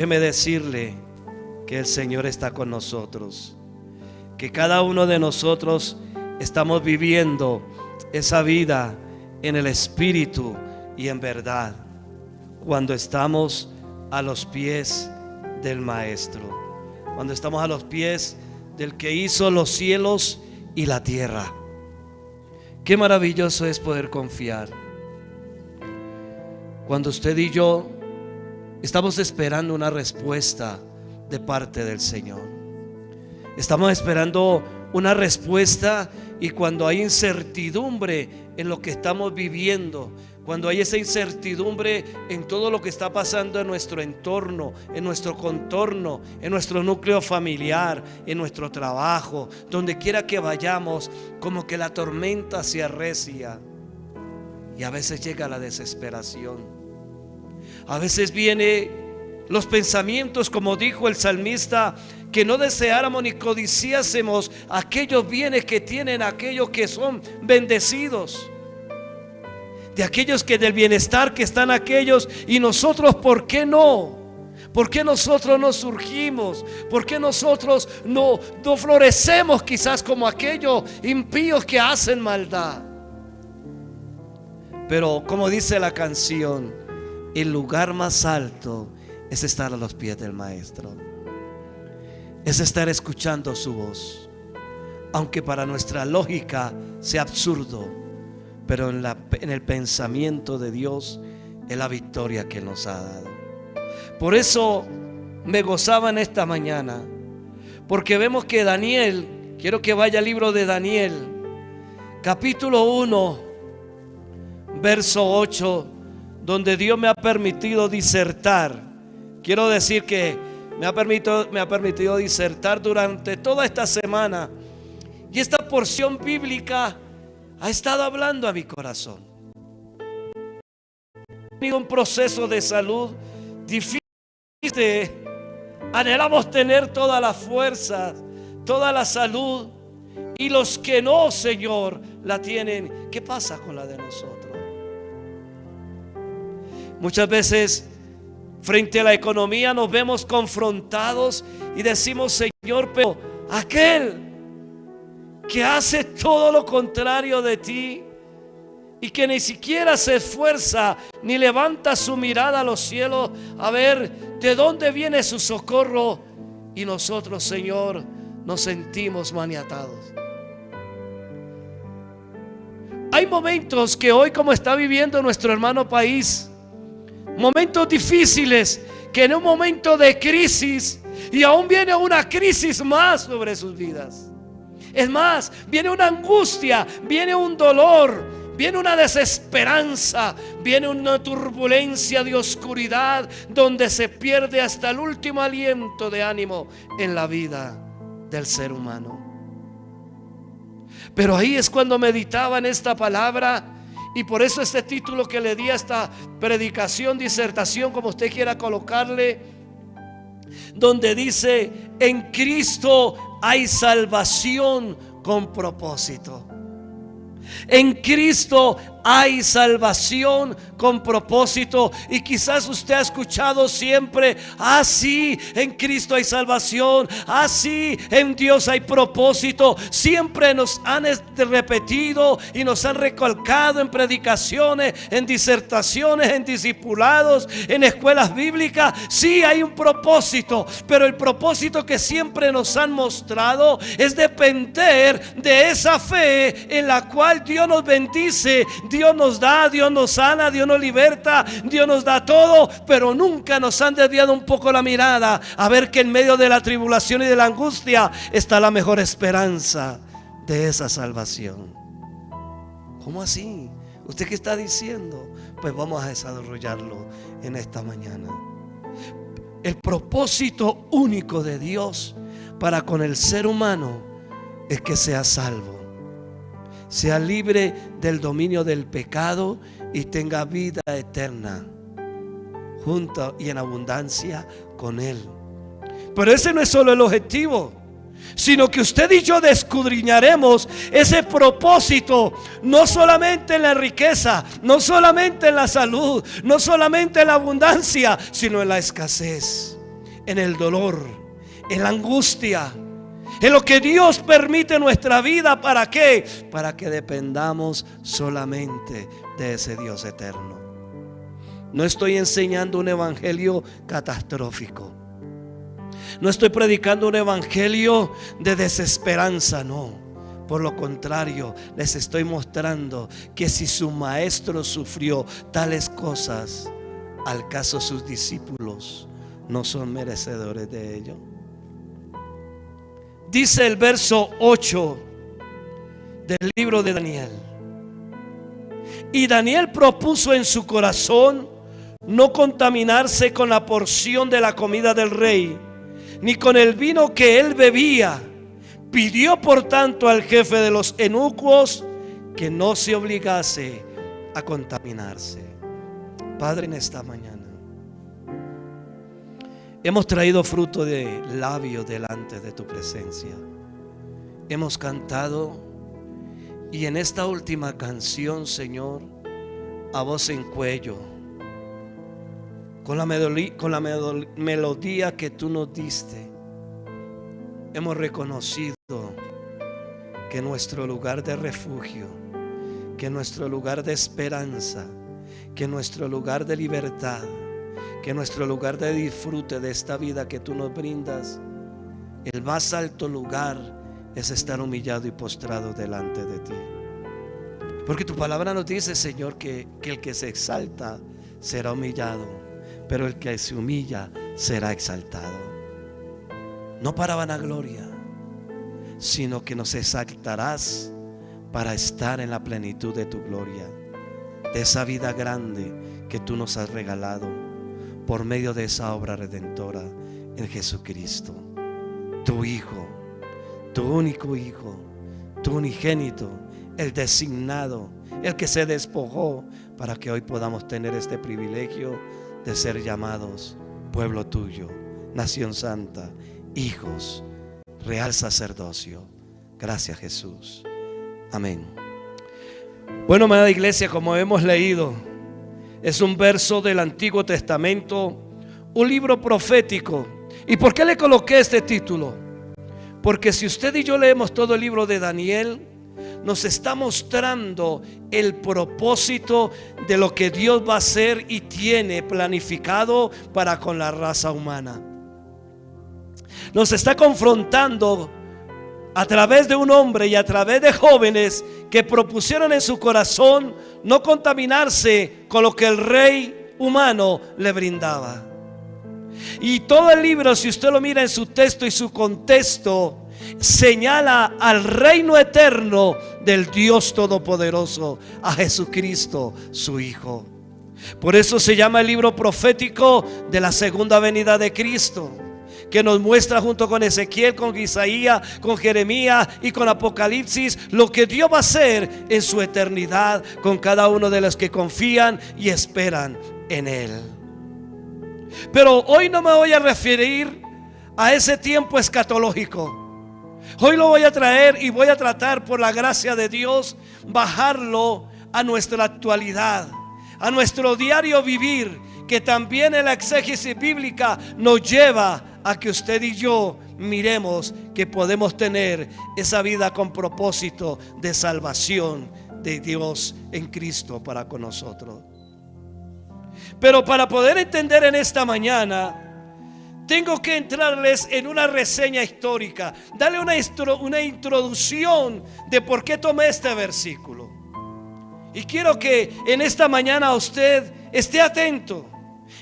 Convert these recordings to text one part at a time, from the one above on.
Déjeme decirle que el Señor está con nosotros, que cada uno de nosotros estamos viviendo esa vida en el Espíritu y en verdad, cuando estamos a los pies del Maestro, cuando estamos a los pies del que hizo los cielos y la tierra. Qué maravilloso es poder confiar cuando usted y yo estamos esperando una respuesta de parte del Señor. Estamos esperando una respuesta, y cuando hay incertidumbre en lo que estamos viviendo, cuando hay esa incertidumbre en todo lo que está pasando en nuestro entorno, en nuestro contorno, en nuestro núcleo familiar, en nuestro trabajo, donde quiera que vayamos, como que la tormenta se arrecia, y a veces llega la desesperación. A veces vienen los pensamientos, como dijo el salmista, que no deseáramos ni codiciásemos aquellos bienes que tienen aquellos que son bendecidos, de aquellos que del bienestar que están aquellos, y nosotros, ¿por qué no? ¿Por qué nosotros no surgimos? ¿Por qué nosotros no florecemos quizás como aquellos impíos que hacen maldad? Pero como dice la canción, el lugar más alto es estar a los pies del Maestro, es estar escuchando su voz, aunque para nuestra lógica sea absurdo, pero en el pensamiento de Dios es la victoria que nos ha dado. Por eso me gozaba en esta mañana, porque vemos que Daniel, quiero que vaya al libro de Daniel, capítulo 1, verso 8, donde Dios me ha permitido disertar. Quiero decir que me ha permitido disertar durante toda esta semana, y esta porción bíblica ha estado hablando a mi corazón. He tenido un proceso de salud difícil. Anhelamos tener toda la fuerza, toda la salud, y los que no, Señor, la tienen, ¿qué pasa con la de nosotros? Muchas veces frente a la economía nos vemos confrontados y decimos: Señor, pero aquel que hace todo lo contrario de ti y que ni siquiera se esfuerza ni levanta su mirada a los cielos a ver de dónde viene su socorro, y nosotros, Señor, nos sentimos maniatados. Hay momentos que hoy, como está viviendo nuestro hermano país, momentos difíciles, que en un momento de crisis, y aún viene una crisis más sobre sus vidas. Es más, viene una angustia, viene un dolor, viene una desesperanza, viene una turbulencia de oscuridad, donde se pierde hasta el último aliento de ánimo en la vida del ser humano. Pero ahí es cuando meditaba en esta palabra, y por eso este título que le di a esta predicación, disertación, como usted quiera colocarle, donde dice: en Cristo hay salvación con propósito. En Cristo hay salvación con propósito. Y quizás usted ha escuchado siempre: ah, sí, en Cristo hay salvación, ah, sí, en Dios hay propósito. Siempre nos han repetido y nos han recalcado en predicaciones, en disertaciones, en discipulados, en escuelas bíblicas. Sí, hay un propósito, pero el propósito que siempre nos han mostrado es depender de esa fe en la cual Dios nos bendice, Dios nos da, Dios nos sana, Dios nos liberta, Dios nos da todo, pero nunca nos han desviado un poco la mirada a ver que en medio de la tribulación y de la angustia está la mejor esperanza de esa salvación. ¿Cómo así? ¿Usted qué está diciendo? Pues vamos a desarrollarlo en esta mañana. El propósito único de Dios para con el ser humano es que sea salvo, sea libre del dominio del pecado y tenga vida eterna junto y en abundancia con Él. Pero ese no es solo el objetivo, sino que usted y yo descudriñaremos ese propósito, no solamente en la riqueza, no solamente en la salud, no solamente en la abundancia, sino en la escasez. en el dolor, en la angustia, en lo que Dios permite en nuestra vida. ¿Para qué? Para que dependamos solamente de ese Dios eterno. No estoy enseñando un evangelio catastrófico. No estoy predicando un evangelio de desesperanza, no. Por lo contrario, les estoy mostrando que si su maestro sufrió tales cosas, ¿al caso sus discípulos no son merecedores de ello? Dice el verso 8 del libro de Daniel: y Daniel propuso en su corazón no contaminarse con la porción de la comida del rey, ni con el vino que él bebía. Pidió por tanto al jefe de los eunucos que no se obligase a contaminarse. Padre, en esta mañana hemos traído fruto de labios delante de tu presencia. Hemos cantado, y en esta última canción, Señor, a voz en cuello, con la melodía que tú nos diste, hemos reconocido que nuestro lugar de refugio, que nuestro lugar de esperanza, que nuestro lugar de libertad, que nuestro lugar de disfrute de esta vida que tú nos brindas, el más alto lugar es estar humillado y postrado delante de ti. Porque tu palabra nos dice, Señor, que el que se exalta será humillado, pero el que se humilla será exaltado. No para vanagloria, sino que nos exaltarás para estar en la plenitud de tu gloria, de esa vida grande que tú nos has regalado por medio de esa obra redentora en Jesucristo, tu Hijo, tu único Hijo, tu unigénito, el designado, el que se despojó para que hoy podamos tener este privilegio de ser llamados pueblo tuyo, nación santa, hijos, real sacerdocio. Gracias, Jesús. Amén. Bueno, amada iglesia, como hemos leído, es un verso del Antiguo Testamento, un libro profético. ¿Y por qué le coloqué este título? Porque si usted y yo leemos todo el libro de Daniel, nos está mostrando el propósito de lo que Dios va a hacer y tiene planificado para con la raza humana. Nos está confrontando a través de un hombre y a través de jóvenes que propusieron en su corazón no contaminarse con lo que el rey humano le brindaba. Y todo el libro, si usted lo mira en su texto y su contexto, señala al reino eterno del Dios Todopoderoso, a Jesucristo, su Hijo. Por eso se llama el libro profético de la segunda venida de Cristo, que nos muestra junto con Ezequiel, con Isaías, con Jeremías y con Apocalipsis lo que Dios va a hacer en su eternidad con cada uno de los que confían y esperan en Él. Pero hoy no me voy a referir a ese tiempo escatológico. Hoy lo voy a traer y voy a tratar, por la gracia de Dios, bajarlo a nuestra actualidad, a nuestro diario vivir, que también en la exégesis bíblica nos lleva a que usted y yo miremos que podemos tener esa vida con propósito de salvación de Dios en Cristo para con nosotros. Pero para poder entender en esta mañana, tengo que entrarles en una reseña histórica, darle una introducción de por qué tomé este versículo. Y quiero que en esta mañana usted esté atento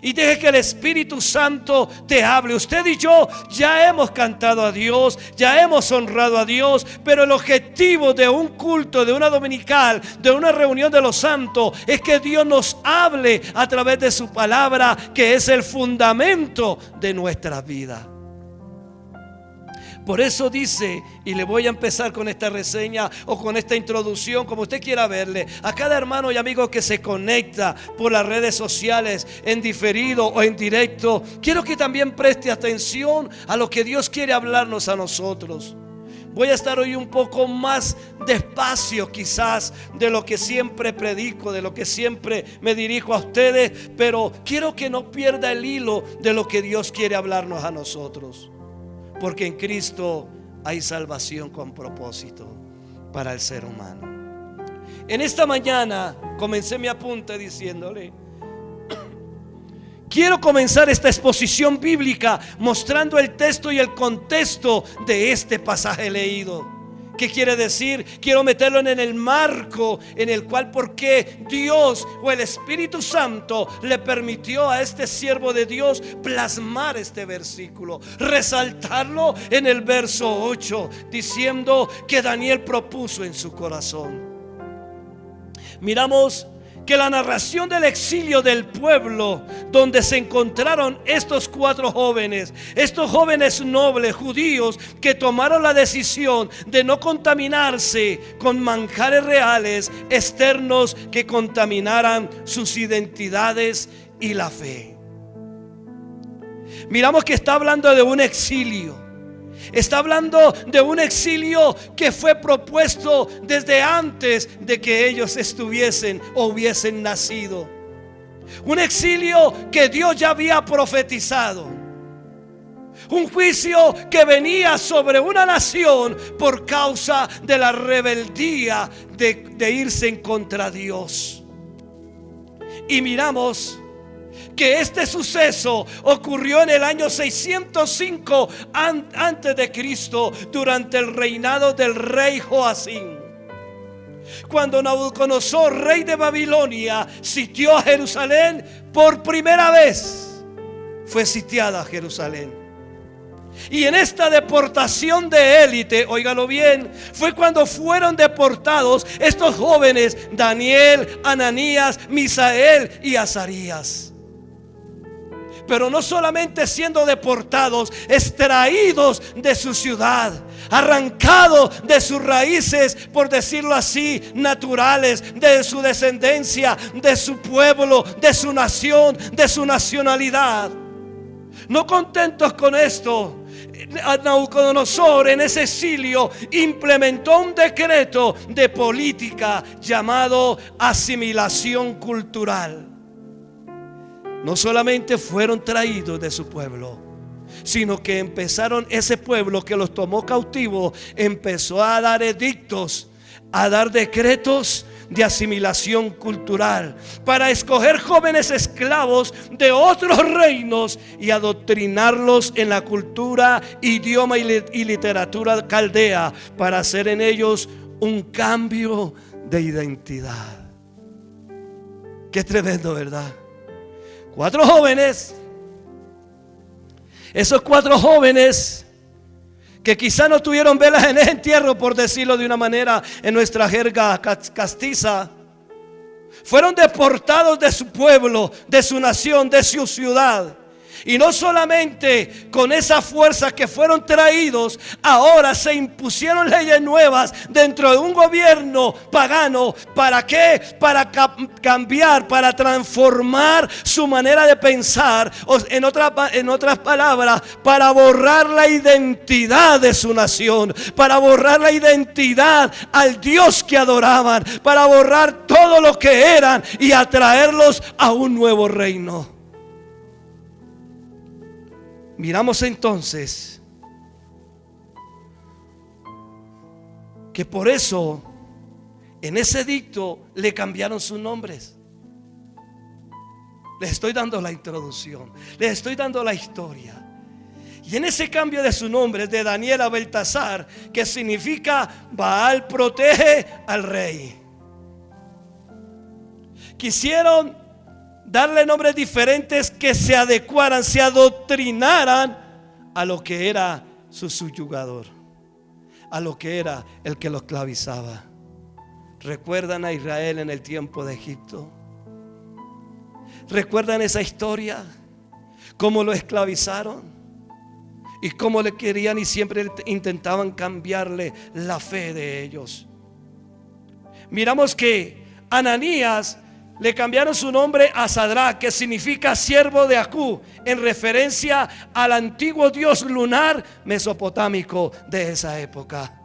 y deje que el Espíritu Santo te hable. Usted y yo ya hemos cantado a Dios, ya hemos honrado a Dios, pero el objetivo de un culto, de una dominical, de una reunión de los santos, es que Dios nos hable a través de su palabra, que es el fundamento de nuestra vida. Por eso dice, y le voy a empezar con esta reseña o con esta introducción, como usted quiera verle, a cada hermano y amigo que se conecta por las redes sociales, en diferido o en directo, quiero que también preste atención a lo que Dios quiere hablarnos a nosotros. Voy a estar hoy un poco más despacio quizás de lo que siempre predico, de lo que siempre me dirijo a ustedes, pero quiero que no pierda el hilo de lo que Dios quiere hablarnos a nosotros, porque en Cristo hay salvación con propósito para el ser humano. En esta mañana comencé mi apunte diciéndole: quiero comenzar esta exposición bíblica mostrando el texto y el contexto de este pasaje leído. ¿Qué quiere decir? Quiero meterlo en el marco en el cual, porque Dios o el Espíritu Santo le permitió a este siervo de Dios plasmar este versículo, resaltarlo en el verso 8, diciendo que Daniel propuso en su corazón. Miramos que la narración del exilio del pueblo donde se encontraron estos 4 jóvenes, estos jóvenes nobles judíos que tomaron la decisión de no contaminarse con manjares reales externos que contaminaran sus identidades y la fe. Miramos que está hablando de un exilio. Está hablando de un exilio que fue propuesto desde antes de que ellos estuviesen o hubiesen nacido. Un exilio que Dios ya había profetizado. Un juicio que venía sobre una nación por causa de la rebeldía de irse en contra de Dios. Y miramos que este suceso ocurrió en el año 605 antes de Cristo, durante el reinado del rey Joacim, cuando Nabucodonosor, rey de Babilonia, sitió a Jerusalén por primera vez. Fue sitiada Jerusalén. Y en esta deportación de élite, óigalo bien, fue cuando fueron deportados estos jóvenes: Daniel, Ananías, Misael y Azarías. Pero no solamente siendo deportados, extraídos de su ciudad, arrancados de sus raíces, por decirlo así, naturales, de su descendencia, de su pueblo, de su nación, de su nacionalidad. No contentos con esto, Nabucodonosor en ese exilio implementó un decreto de política llamado asimilación cultural. No solamente fueron traídos de su pueblo, sino que empezaron, ese pueblo que los tomó cautivos empezó a dar edictos, a dar decretos de asimilación cultural, para escoger jóvenes esclavos de otros reinos y adoctrinarlos en la cultura, idioma y literatura caldea, para hacer en ellos un cambio de identidad. Qué tremendo, ¿verdad? 4 jóvenes, esos 4 jóvenes que quizá no tuvieron velas en el entierro, por decirlo de una manera en nuestra jerga castiza, fueron deportados de su pueblo, de su nación, de su ciudad. Y no solamente con esa fuerza que fueron traídos, ahora se impusieron leyes nuevas dentro de un gobierno pagano. ¿Para qué? Para cambiar, para transformar su manera de pensar. En otras palabras, para borrar la identidad de su nación, para borrar la identidad al Dios que adoraban, para borrar todo lo que eran y atraerlos a un nuevo reino. Miramos entonces que por eso en ese edicto le cambiaron sus nombres. Les estoy dando la introducción, les estoy dando la historia. Y en ese cambio de su nombre, de Daniel a Beltasar, que significa Baal protege al rey, quisieron darle nombres diferentes que se adecuaran, se adoctrinaran a lo que era su subyugador, a lo que era el que lo esclavizaba. ¿Recuerdan a Israel en el tiempo de Egipto? ¿Recuerdan esa historia? ¿Cómo lo esclavizaron? Y cómo le querían y siempre intentaban cambiarle la fe de ellos. Miramos que Ananías le cambiaron su nombre a Sadrach, que significa siervo de Acú, en referencia al antiguo dios lunar mesopotámico de esa época.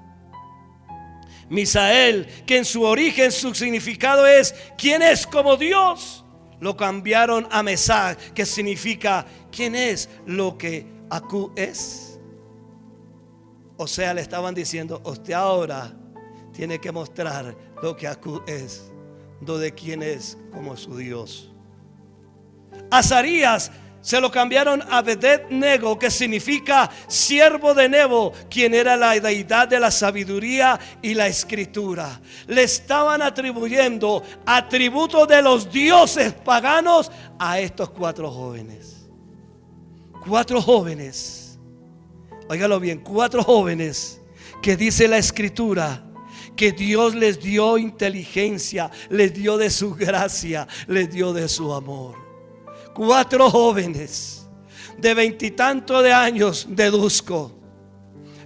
Misael, que en su origen su significado es ¿quién es como Dios? Lo cambiaron a Mesac, que significa ¿quién es lo que Aku es? O sea, le estaban diciendo, usted ahora tiene que mostrar lo que Aku es, no de quién es como su Dios. Azarías se lo cambiaron a Abed-nego, que significa siervo de Nebo, quien era la deidad de la sabiduría y la escritura. Le estaban atribuyendo atributos de los dioses paganos a estos 4 jóvenes. 4 jóvenes, óigalo bien, 4 jóvenes que dice la escritura que Dios les dio inteligencia, les dio de su gracia, les dio de su amor. 4 jóvenes de 20 y tantos de años, deduzco.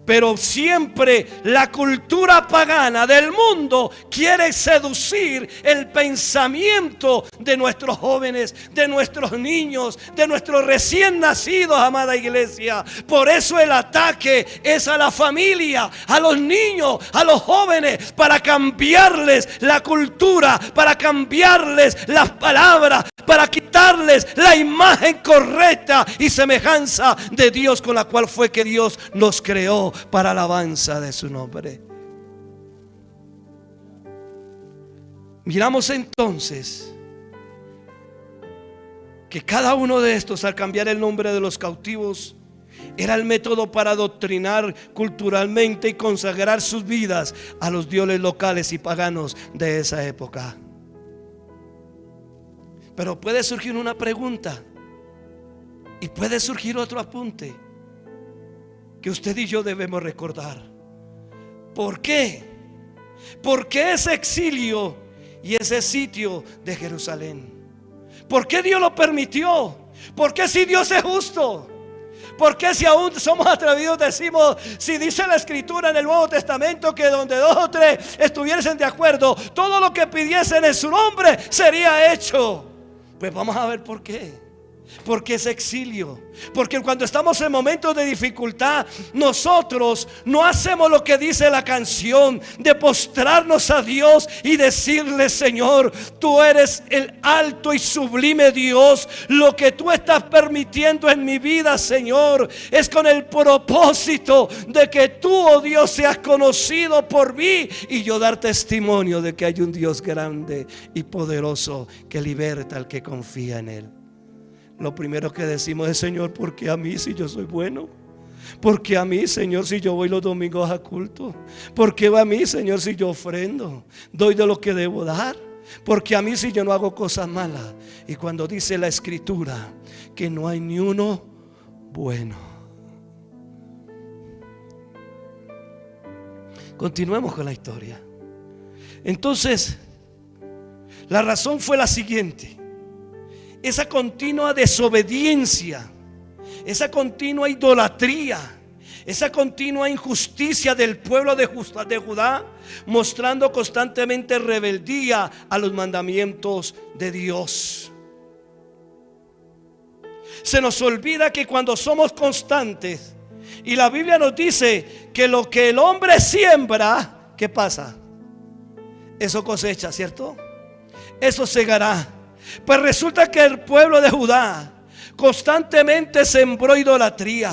Pero siempre la cultura pagana del mundo quiere seducir el pensamiento de nuestros jóvenes, de nuestros niños, de nuestros recién nacidos, amada iglesia. Por eso el ataque es a la familia, a los niños, a los jóvenes, para cambiarles la cultura, para cambiarles las palabras, para quitarles la imagen correcta y semejanza de Dios, con la cual fue que Dios nos creó para alabanza de su nombre. Miramos entonces que cada uno de estos, al cambiar el nombre de los cautivos, era el método para adoctrinar culturalmente y consagrar sus vidas a los dioses locales y paganos de esa época. Pero puede surgir una pregunta y puede surgir otro apunte que usted y yo debemos recordar. ¿Por qué? ¿Por qué ese exilio y ese sitio de Jerusalén? ¿Por qué Dios lo permitió? ¿Por qué si Dios es justo? ¿Por qué si aún somos atrevidos decimos, si dice la escritura en el Nuevo Testamento que donde 2 o 3 estuviesen de acuerdo, todo lo que pidiesen en su nombre sería hecho? Pues vamos a ver por qué. Porque es exilio. Porque cuando estamos en momentos de dificultad, nosotros no hacemos lo que dice la canción, de postrarnos a Dios y decirle: Señor, tú eres el alto y sublime Dios. Lo que tú estás permitiendo en mi vida, Señor, es con el propósito de que tú, oh Dios, seas conocido por mí y yo dar testimonio de que hay un Dios grande y poderoso que liberta al que confía en él. Lo primero que decimos es: Señor, ¿por qué a mí si yo soy bueno? ¿Por qué a mí, Señor, si yo voy los domingos a culto? ¿Por qué a mí, Señor, si yo ofrendo, doy de lo que debo dar? ¿Por qué a mí si yo no hago cosas malas? Y cuando dice la escritura que no hay ni uno bueno. Continuemos con la historia. Entonces, la razón fue la siguiente: esa continua desobediencia, esa continua idolatría, esa continua injusticia del pueblo de Judá, mostrando constantemente rebeldía a los mandamientos de Dios. Se nos olvida que cuando somos constantes, y la Biblia nos dice que lo que el hombre siembra, ¿qué pasa? Eso cosecha, ¿cierto? Eso segará. Pues resulta que el pueblo de Judá constantemente sembró idolatría,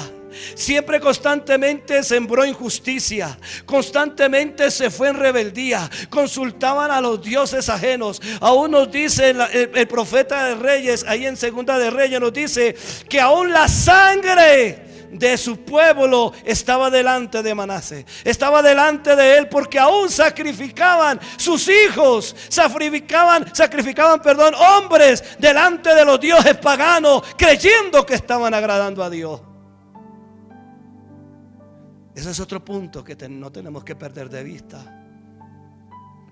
siempre constantemente sembró injusticia, constantemente se fue en rebeldía, consultaban a los dioses ajenos. Aún nos dice el profeta de Reyes, ahí en Segunda de Reyes nos dice que aún la sangre de su pueblo estaba delante de Manasés, estaba delante de él, porque aún sacrificaban sus hijos, sacrificaban, hombres delante de los dioses paganos, creyendo que estaban agradando a Dios. Ese es otro punto que no tenemos que perder de vista.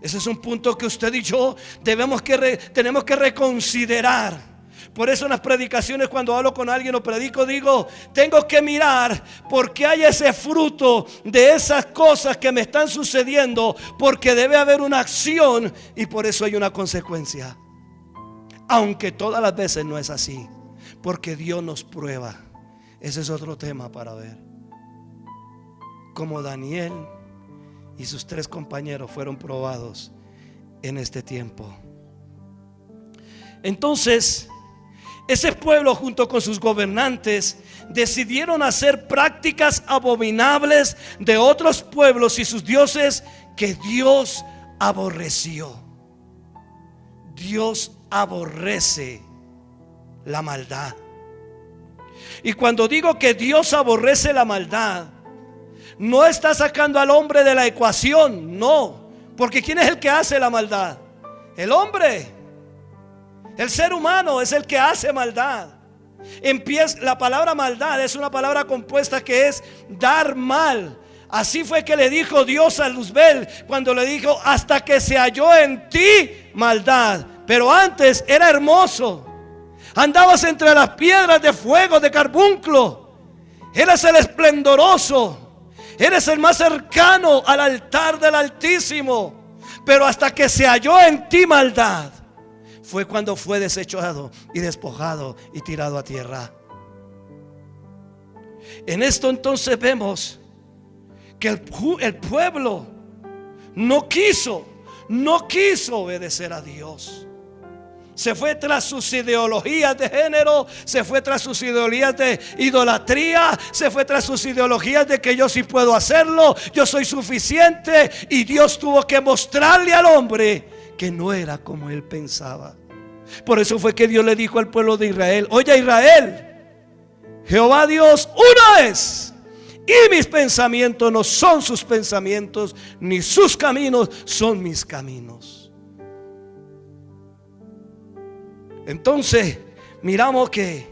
Ese es un punto que usted y yo tenemos que reconsiderar. Por eso en las predicaciones, cuando hablo con alguien o predico, digo: tengo que mirar por qué hay ese fruto de esas cosas que me están sucediendo, porque debe haber una acción y por eso hay una consecuencia. Aunque todas las veces no es así, porque Dios nos prueba. Ese es otro tema para ver. Como Daniel y sus 3 compañeros fueron probados en este tiempo. Entonces, ese pueblo junto con sus gobernantes decidieron hacer prácticas abominables de otros pueblos y sus dioses que Dios aborreció. Dios aborrece la maldad. Y cuando digo que Dios aborrece la maldad, no está sacando al hombre de la ecuación, no. Porque ¿quién es el que hace la maldad? El hombre. El ser humano es el que hace maldad. La palabra maldad es una palabra compuesta que es dar mal. Así fue que le dijo Dios a Luzbel cuando le dijo: hasta que se halló en ti maldad. Pero antes era hermoso. Andabas entre las piedras de fuego, de carbunclo. Eres el esplendoroso. Eres el más cercano al altar del Altísimo. Pero hasta que se halló en ti maldad, fue cuando fue desechado y despojado y tirado a tierra. En esto entonces vemos que el pueblo no quiso obedecer a Dios. Se fue tras sus ideologías de género, se fue tras sus ideologías de idolatría, se fue tras sus ideologías de que yo sí puedo hacerlo, yo soy suficiente. Y Dios tuvo que mostrarle al hombre que no era como él pensaba. Por eso fue que Dios le dijo al pueblo de Israel: oye Israel, Jehová Dios uno es, y mis pensamientos no son sus pensamientos, ni sus caminos son mis caminos. Entonces miramos que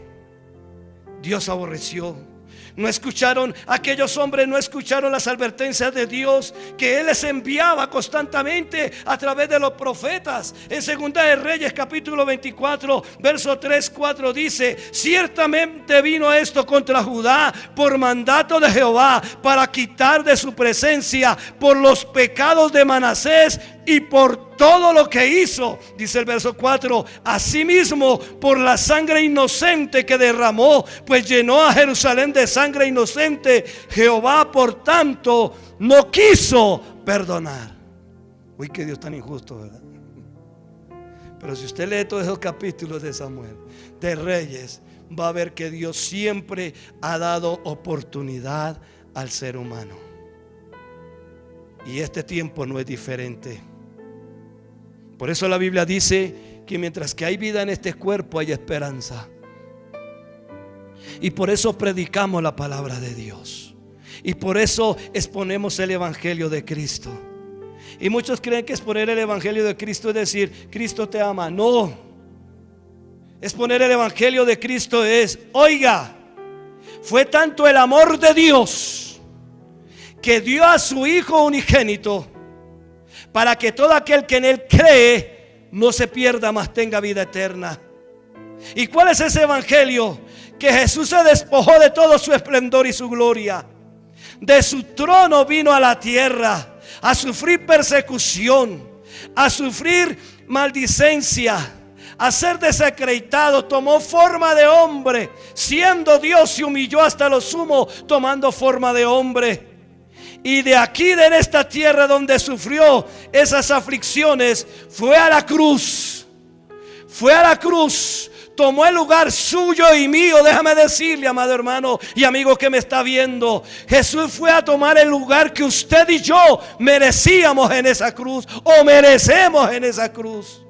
Dios aborreció. No escucharon, aquellos hombres no escucharon las advertencias de Dios que Él les enviaba constantemente a través de los profetas. En Segunda de Reyes capítulo 24 verso 3-4 dice: ciertamente vino esto contra Judá por mandato de Jehová, para quitar de su presencia por los pecados de Manasés y por todo lo que hizo. Dice el verso 4: asimismo por la sangre inocente que derramó, pues llenó a Jerusalén de sangre inocente. Jehová por tanto no quiso perdonar. Uy, qué Dios tan injusto, ¿verdad? Pero si usted lee todos esos capítulos de Samuel, de Reyes, va a ver que Dios siempre ha dado oportunidad al ser humano. Y este tiempo no es diferente. Por eso la Biblia dice que mientras que hay vida en este cuerpo hay esperanza. Y por eso predicamos la palabra de Dios. Y por eso exponemos el Evangelio de Cristo. Y muchos creen que exponer el Evangelio de Cristo es decir: Cristo te ama. No. Exponer el Evangelio de Cristo es: oiga, fue tanto el amor de Dios que dio a su Hijo unigénito, para que todo aquel que en Él cree no se pierda, mas tenga vida eterna. ¿Y cuál es ese evangelio? Que Jesús se despojó de todo su esplendor y su gloria. De su trono vino a la tierra a sufrir persecución, a sufrir maldicencia, a ser desacreditado. Tomó forma de hombre, siendo Dios se humilló hasta lo sumo, tomando forma de hombre. Y de aquí, de esta tierra donde sufrió esas aflicciones, fue a la cruz. Fue a la cruz. Tomó el lugar suyo y mío. Déjame decirle, amado hermano y amigo que me está viendo, Jesús fue a tomar el lugar que usted y yo merecíamos en esa cruz, o merecemos en esa cruz.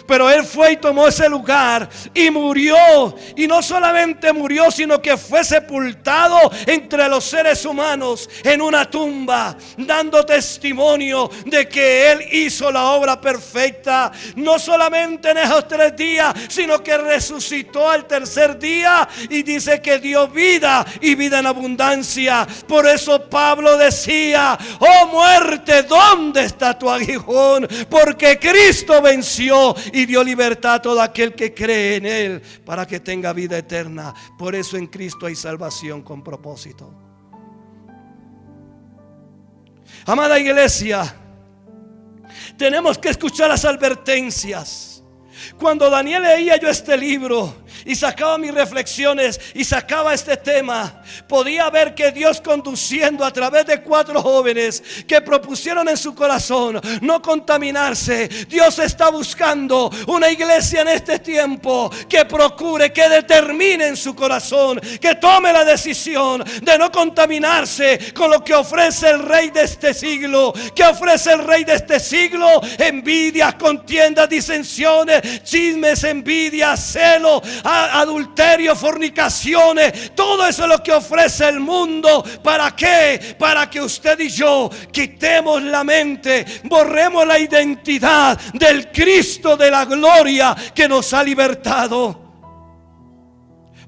Pero Él fue y tomó ese lugar y murió. Y no solamente murió, sino que fue sepultado entre los seres humanos en una tumba, dando testimonio de que Él hizo la obra perfecta. No solamente en esos 3 días, sino que resucitó al tercer día, y dice que dio vida y vida en abundancia. Por eso Pablo decía: oh muerte, ¿dónde está tu aguijón? Porque Cristo venció y dio libertad a todo aquel que cree en Él, para que tenga vida eterna. Por eso en Cristo hay salvación con propósito. Amada iglesia, tenemos que escuchar las advertencias. Cuando Daniel leía yo este libro y sacaba mis reflexiones y sacaba este tema, podía ver que Dios conduciendo a través de 4 jóvenes que propusieron en su corazón no contaminarse. Dios está buscando una iglesia en este tiempo que procure, que determine en su corazón, que tome la decisión de no contaminarse con lo que ofrece el rey de este siglo. ¿Qué ofrece el rey de este siglo? Envidias, contiendas, disensiones, chismes, envidias, celo, adulterio, fornicaciones. Todo eso es lo que ofrece el mundo. ¿Para qué? Para que usted y yo quitemos la mente, borremos la identidad del Cristo de la gloria que nos ha libertado.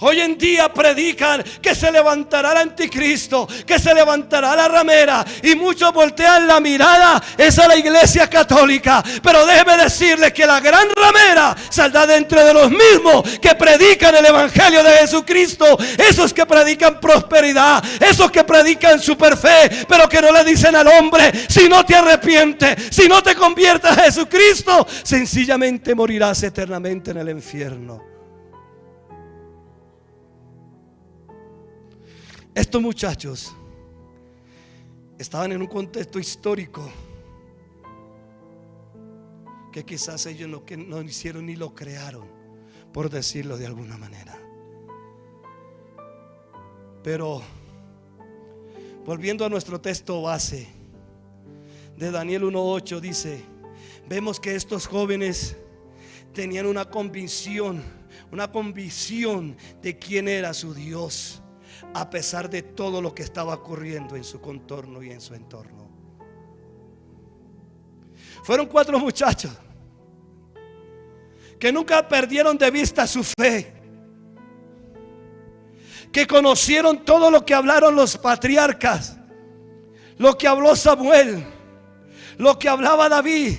Hoy en día predican que se levantará el anticristo, que se levantará la ramera, y muchos voltean la mirada es a la iglesia católica. Pero déjeme decirle que la gran ramera saldrá de entre de los mismos que predican el evangelio de Jesucristo. Esos que predican prosperidad, esos que predican superfe, pero que no le dicen al hombre: si no te arrepientes, si no te conviertes a Jesucristo, sencillamente morirás eternamente en el infierno. Estos muchachos estaban en un contexto histórico que quizás ellos no hicieron ni lo crearon, por decirlo de alguna manera. Pero volviendo a nuestro texto base de Daniel 1:8, dice: vemos que estos jóvenes tenían una convicción de quién era su Dios, a pesar de todo lo que estaba ocurriendo en su contorno y en su entorno. Fueron 4 muchachos que nunca perdieron de vista su fe, que conocieron todo lo que hablaron los patriarcas, lo que habló Samuel, lo que hablaba David,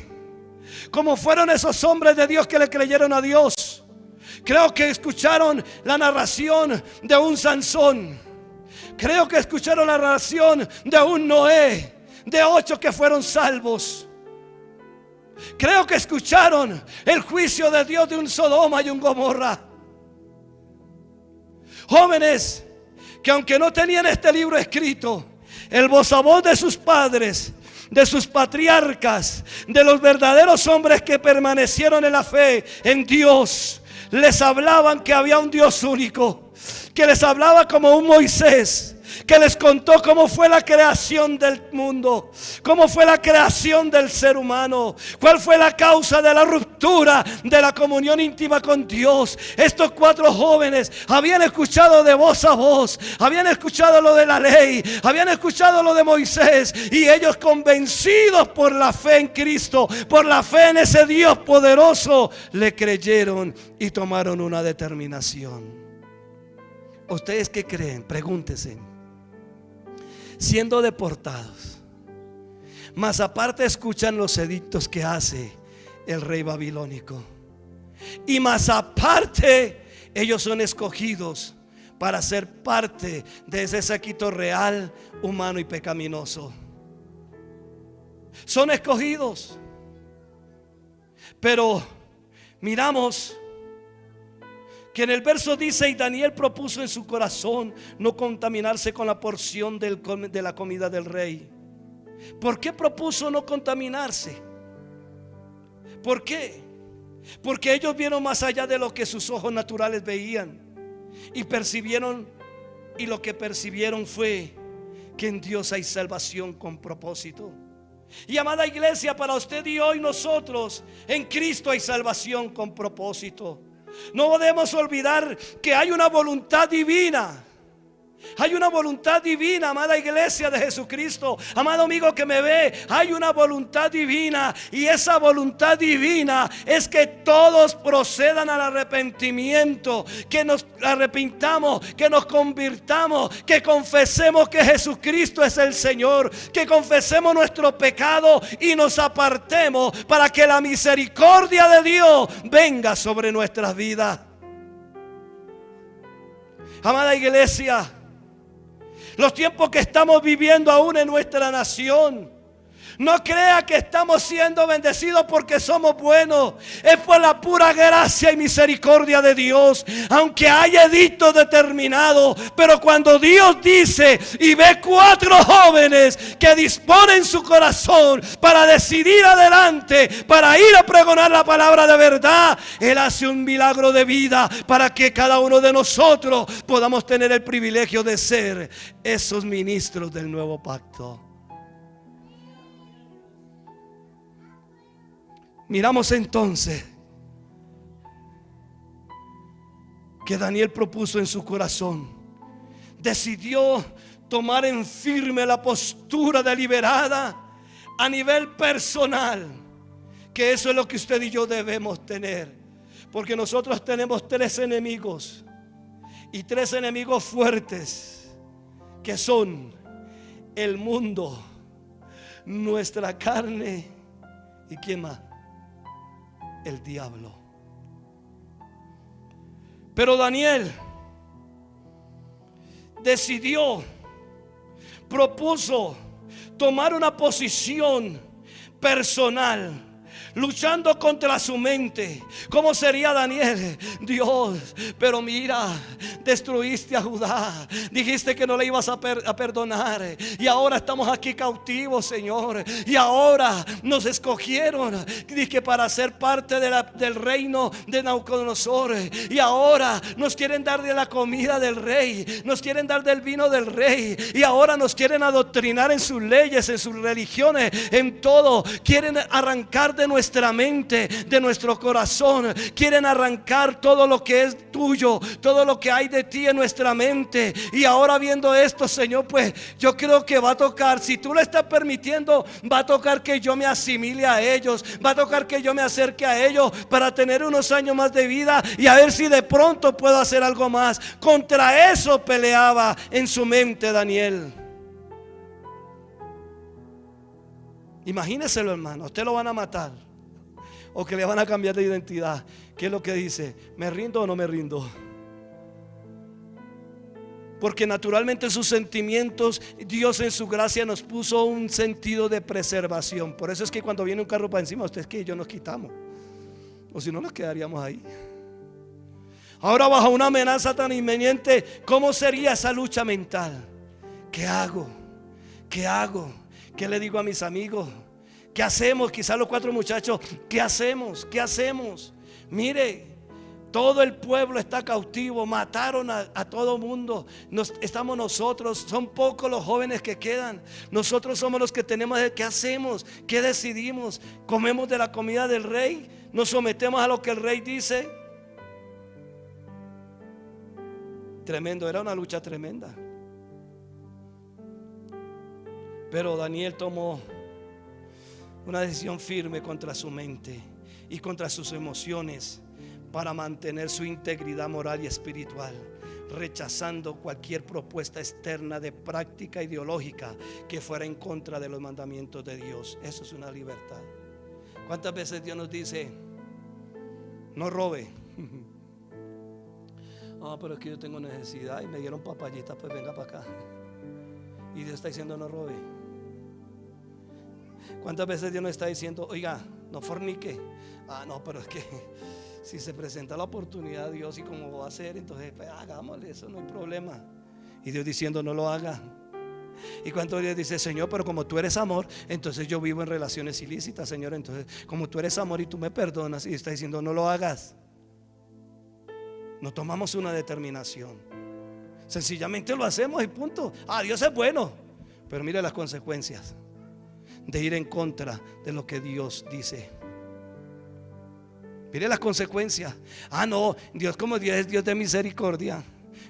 como fueron esos hombres de Dios que le creyeron a Dios. Creo que escucharon la narración de un Sansón. Creo que escucharon la narración de un Noé, de 8 que fueron salvos. Creo que escucharon el juicio de Dios de un Sodoma y un Gomorra. Jóvenes que, aunque no tenían este libro escrito, el voz a voz de sus padres, de sus patriarcas, de los verdaderos hombres que permanecieron en la fe en Dios, les hablaban que había un Dios único, que les hablaba como un Moisés, que les contó cómo fue la creación del mundo, cómo fue la creación del ser humano, cuál fue la causa de la ruptura de la comunión íntima con Dios. Estos 4 jóvenes habían escuchado de voz a voz, habían escuchado lo de la ley, habían escuchado lo de Moisés, y ellos, convencidos por la fe en Cristo, por la fe en ese Dios poderoso, le creyeron y tomaron una determinación. ¿Ustedes qué creen? Pregúntese. Siendo deportados, más aparte escuchan los edictos que hace el rey babilónico, y más aparte ellos son escogidos para ser parte de ese séquito real, humano y pecaminoso. Son escogidos. Pero miramos que en el verso dice: y Daniel propuso en su corazón no contaminarse con la porción de la comida del rey. ¿Por qué propuso no contaminarse? ¿Por qué? Porque ellos vieron más allá de lo que sus ojos naturales veían y percibieron, y lo que percibieron fue que en Dios hay salvación con propósito. Y amada iglesia, para usted y hoy nosotros, en Cristo hay salvación con propósito. No podemos olvidar que hay una voluntad divina. Hay una voluntad divina, amada iglesia de Jesucristo. Amado amigo que me ve, hay una voluntad divina, y esa voluntad divina es que todos procedan al arrepentimiento, que nos arrepintamos, que nos convirtamos, que confesemos que Jesucristo es el Señor, que confesemos nuestro pecado y nos apartemos para que la misericordia de Dios venga sobre nuestras vidas. Amada iglesia, los tiempos que estamos viviendo aún en nuestra nación No crea que estamos siendo bendecidos porque somos buenos. Es por la pura gracia y misericordia de Dios. Aunque haya edicto determinado, pero cuando Dios dice y ve 4 jóvenes que disponen su corazón para decidir adelante, para ir a pregonar la palabra de verdad, Él hace un milagro de vida para que cada uno de nosotros podamos tener el privilegio de ser esos ministros del nuevo pacto. Miramos entonces que Daniel propuso en su corazón, decidió tomar en firme la postura deliberada a nivel personal, que eso es lo que usted y yo debemos tener, porque nosotros tenemos 3 enemigos, y 3 enemigos fuertes, que son el mundo, nuestra carne y ¿quién más? El diablo. Pero Daniel decidió, propuso tomar una posición personal, luchando contra su mente. ¿Cómo sería Daniel? Dios, pero mira, destruiste a Judá, dijiste que no le ibas a perdonar, y ahora estamos aquí cautivos, Señor, y ahora nos escogieron, dije, para ser parte del reino de Nabucodonosor, y ahora nos quieren dar de la comida del rey, nos quieren dar del vino del rey, y ahora nos quieren adoctrinar en sus leyes, en sus religiones, en todo. Quieren arrancar de nuestra mente, de nuestro corazón, quieren arrancar todo lo que es tuyo, todo lo que hay de ti en nuestra mente. Y ahora viendo esto, Señor, pues yo creo que va a tocar, si tú lo estás permitiendo, va a tocar que yo me asimile a ellos, va a tocar que yo me acerque a ellos para tener unos años más de vida y a ver si de pronto puedo hacer algo más. Contra eso peleaba en su mente Daniel. Imagíneselo, hermano, usted lo van a matar o que le van a cambiar de identidad. ¿Qué es lo que dice? ¿Me rindo o no me rindo? Porque naturalmente sus sentimientos, Dios en su gracia nos puso un sentido de preservación. Por eso es que cuando viene un carro para encima, ustedes que yo nos quitamos, o si no nos quedaríamos ahí. Ahora bajo una amenaza tan inminente, ¿cómo sería esa lucha mental? ¿Qué hago? ¿Qué hago? ¿Qué le digo a mis amigos? ¿Qué hacemos? Quizás los 4 muchachos, ¿qué hacemos? ¿Qué hacemos? Mire, todo el pueblo está cautivo, mataron a todo mundo. Estamos nosotros, son pocos los jóvenes que quedan. Nosotros somos los que tenemos. ¿Qué hacemos? ¿Qué decidimos? ¿Comemos de la comida del rey? ¿Nos sometemos a lo que el rey dice? Tremendo, era una lucha tremenda. Pero Daniel tomó una decisión firme contra su mente y contra sus emociones para mantener su integridad moral y espiritual, rechazando cualquier propuesta externa de práctica ideológica que fuera en contra de los mandamientos de Dios. Eso es una libertad. ¿Cuántas veces Dios nos dice, no robe? Pero es que yo tengo necesidad y me dieron papayitas, pues venga para acá. Y Dios está diciendo, no robe. ¿Cuántas veces Dios nos está diciendo, oiga, no fornique? No, pero es que si se presenta la oportunidad, Dios, y cómo va a ser, entonces pues, hagámosle, eso no hay problema. Y Dios diciendo, no lo haga. Y cuando Dios dice, Señor, pero como tú eres amor, entonces yo vivo en relaciones ilícitas, Señor. Entonces como tú eres amor y tú me perdonas, y está diciendo, no lo hagas. No tomamos una determinación, sencillamente lo hacemos y punto. Dios es bueno, pero mire las consecuencias de ir en contra de lo que Dios dice. Mire las consecuencias. No, Dios, como Dios es Dios de misericordia,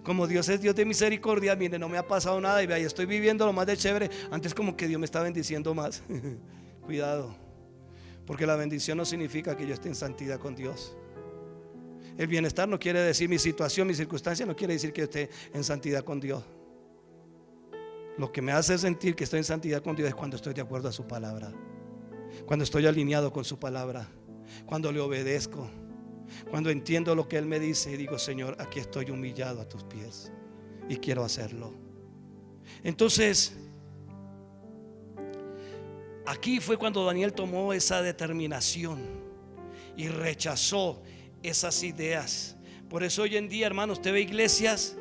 como Dios es Dios de misericordia, mire, no me ha pasado nada y vea, yo estoy viviendo lo más de chévere. Antes como que Dios me está bendiciendo más. Cuidado, porque la bendición no significa que yo esté en santidad con Dios. El bienestar no quiere decir mi situación, mi circunstancia, no quiere decir que yo esté en santidad con Dios. Lo que me hace sentir que estoy en santidad con Dios es cuando estoy de acuerdo a su palabra, cuando estoy alineado con su palabra, cuando le obedezco, cuando entiendo lo que Él me dice y digo, Señor, aquí estoy humillado a tus pies y quiero hacerlo. Entonces Aquí fue cuando Daniel tomó esa determinación y rechazó esas ideas. Por eso hoy en día, hermano, usted ve iglesias,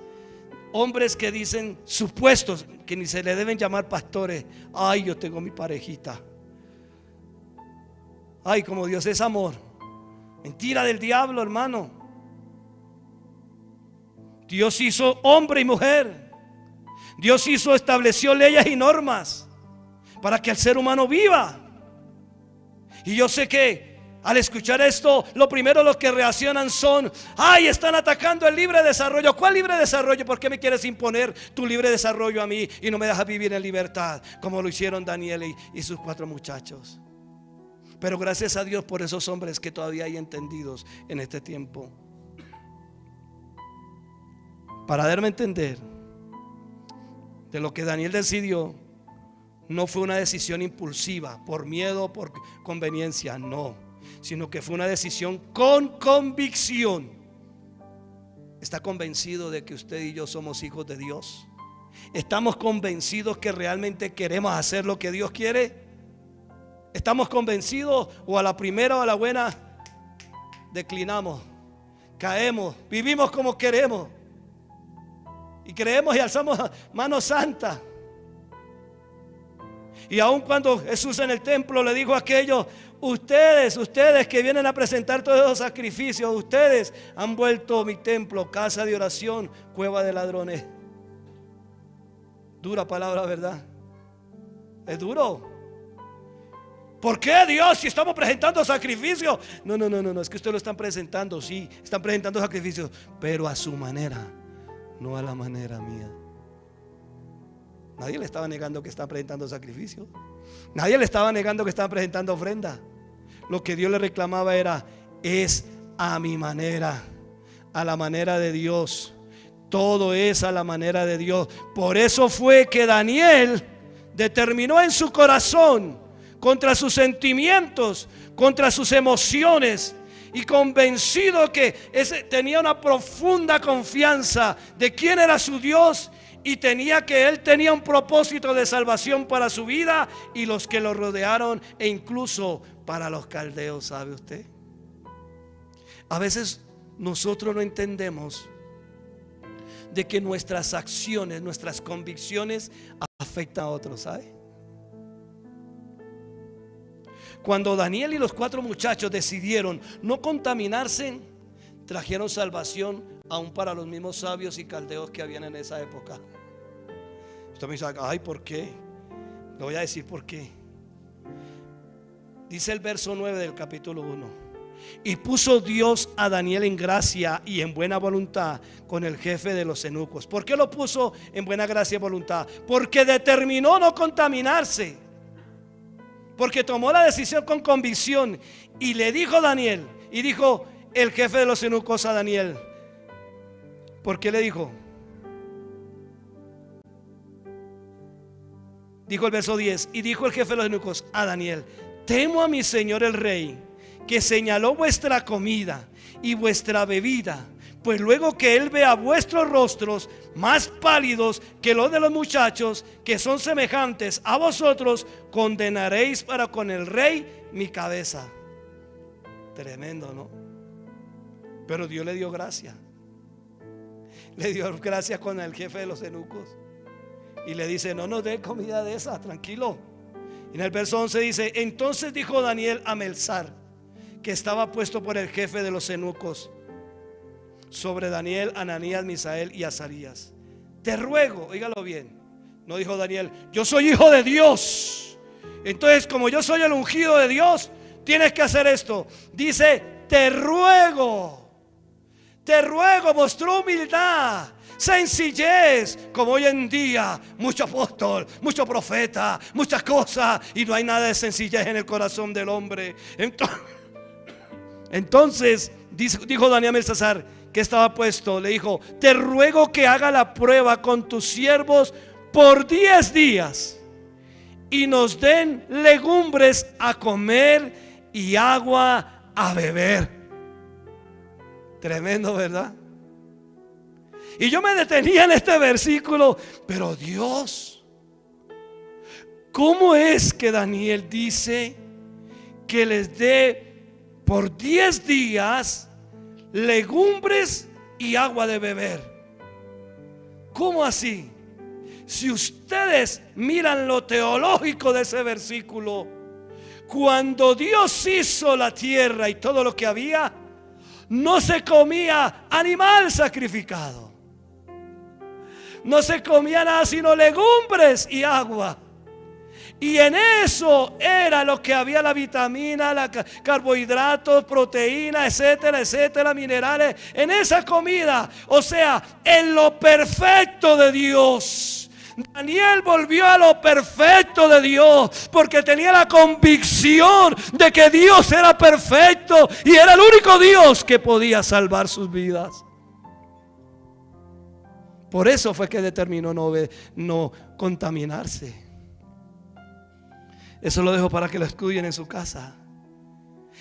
hombres que dicen supuestos, que ni se le deben llamar pastores. Ay, yo tengo mi parejita. Ay, como Dios es amor. Mentira del diablo, hermano. Dios hizo hombre y mujer. Dios estableció leyes y normas para que el ser humano viva. Y yo sé que al escuchar esto, lo primero los que reaccionan son: ay, están atacando el libre desarrollo. ¿Cuál libre desarrollo? ¿Por qué me quieres imponer tu libre desarrollo a mí y no me dejas vivir en libertad, como lo hicieron Daniel y sus 4 muchachos? Pero gracias a Dios por esos hombres que todavía hay entendidos en este tiempo. Para darme a entender de lo que Daniel decidió, no fue una decisión impulsiva, por miedo, por conveniencia, no, sino que fue una decisión con convicción. ¿Está convencido de que usted y yo somos hijos de Dios? ¿Estamos convencidos que realmente queremos hacer lo que Dios quiere? ¿Estamos convencidos o a la primera o a la buena declinamos, caemos, vivimos como queremos y creemos y alzamos mano santa? Y aun cuando Jesús en el templo le dijo a aquellos: ustedes que vienen a presentar todos esos sacrificios, ustedes han vuelto mi templo casa de oración, cueva de ladrones. Dura palabra, ¿verdad? Es duro. ¿Por qué, Dios, si estamos presentando sacrificios? No, es que ustedes lo están presentando. Sí, están presentando sacrificios, pero a su manera, no a la manera mía. Nadie le estaba negando que estaba presentando sacrificios. Nadie le estaba negando que estaba presentando ofrenda. Lo que Dios le reclamaba era: es a mi manera, a la manera de Dios. Todo es a la manera de Dios. Por eso fue que Daniel determinó en su corazón, contra sus sentimientos, contra sus emociones, y convencido que tenía una profunda confianza de quién era su Dios, y él tenía un propósito de salvación para su vida y los que lo rodearon, e incluso para los caldeos. ¿Sabe usted? A veces nosotros no entendemos de que nuestras acciones, nuestras convicciones afectan a otros, ¿sabe? Cuando Daniel y los 4 muchachos decidieron no contaminarse, trajeron salvación aún para los mismos sabios y caldeos que habían en esa época. Usted me dice: ay, ¿por qué? Le voy a decir por qué. Dice el verso 9 del capítulo 1: y puso Dios a Daniel en gracia y en buena voluntad con el jefe de los eunucos. ¿Por qué lo puso en buena gracia y voluntad? Porque determinó no contaminarse. Porque tomó la decisión con convicción. Y le dijo Daniel, y dijo el jefe de los eunucos a Daniel: ¿por qué le dijo? Dijo el verso 10: y dijo el jefe de los eunucos a Daniel: temo a mi señor el rey, que señaló vuestra comida y vuestra bebida, pues luego que él vea vuestros rostros más pálidos que los de los muchachos, que son semejantes a vosotros, condenaréis para con el rey mi cabeza. Tremendo, ¿no? Pero Dios le dio gracia. Le dio gracia con el jefe de los eunucos y le dice: no nos dé comida de esa, tranquilo. Y en el verso 11 dice: entonces dijo Daniel a Melzar, que estaba puesto por el jefe de los eunucos sobre Daniel, Ananías, Misael y Azarías: te ruego, oígalo bien, no dijo Daniel: yo soy hijo de Dios, entonces como yo soy el ungido de Dios, tienes que hacer esto. Dice: te ruego, mostró humildad, sencillez, como hoy en día mucho apóstol, mucho profeta, muchas cosas, y no hay nada de sencillez en el corazón del hombre. Entonces dijo Daniel a Belsasar, que estaba puesto, le dijo: te ruego que haga la prueba con tus siervos por 10 días y nos den legumbres a comer y agua a beber. Tremendo, ¿verdad? Y yo me detenía en este versículo: pero Dios, ¿cómo es que Daniel dice que les dé por 10 días legumbres y agua de beber? ¿Cómo así? Si ustedes miran lo teológico de ese versículo, cuando Dios hizo la tierra y todo lo que había, no se comía animal sacrificado, no se comía nada sino legumbres y agua. Y en eso era lo que había: la vitamina, carbohidratos, proteínas, etcétera, etcétera, minerales. En esa comida, o sea, en lo perfecto de Dios. Daniel volvió a lo perfecto de Dios porque tenía la convicción de que Dios era perfecto y era el único Dios que podía salvar sus vidas. Por eso fue que determinó no contaminarse. Eso lo dejo para que lo estudien en su casa.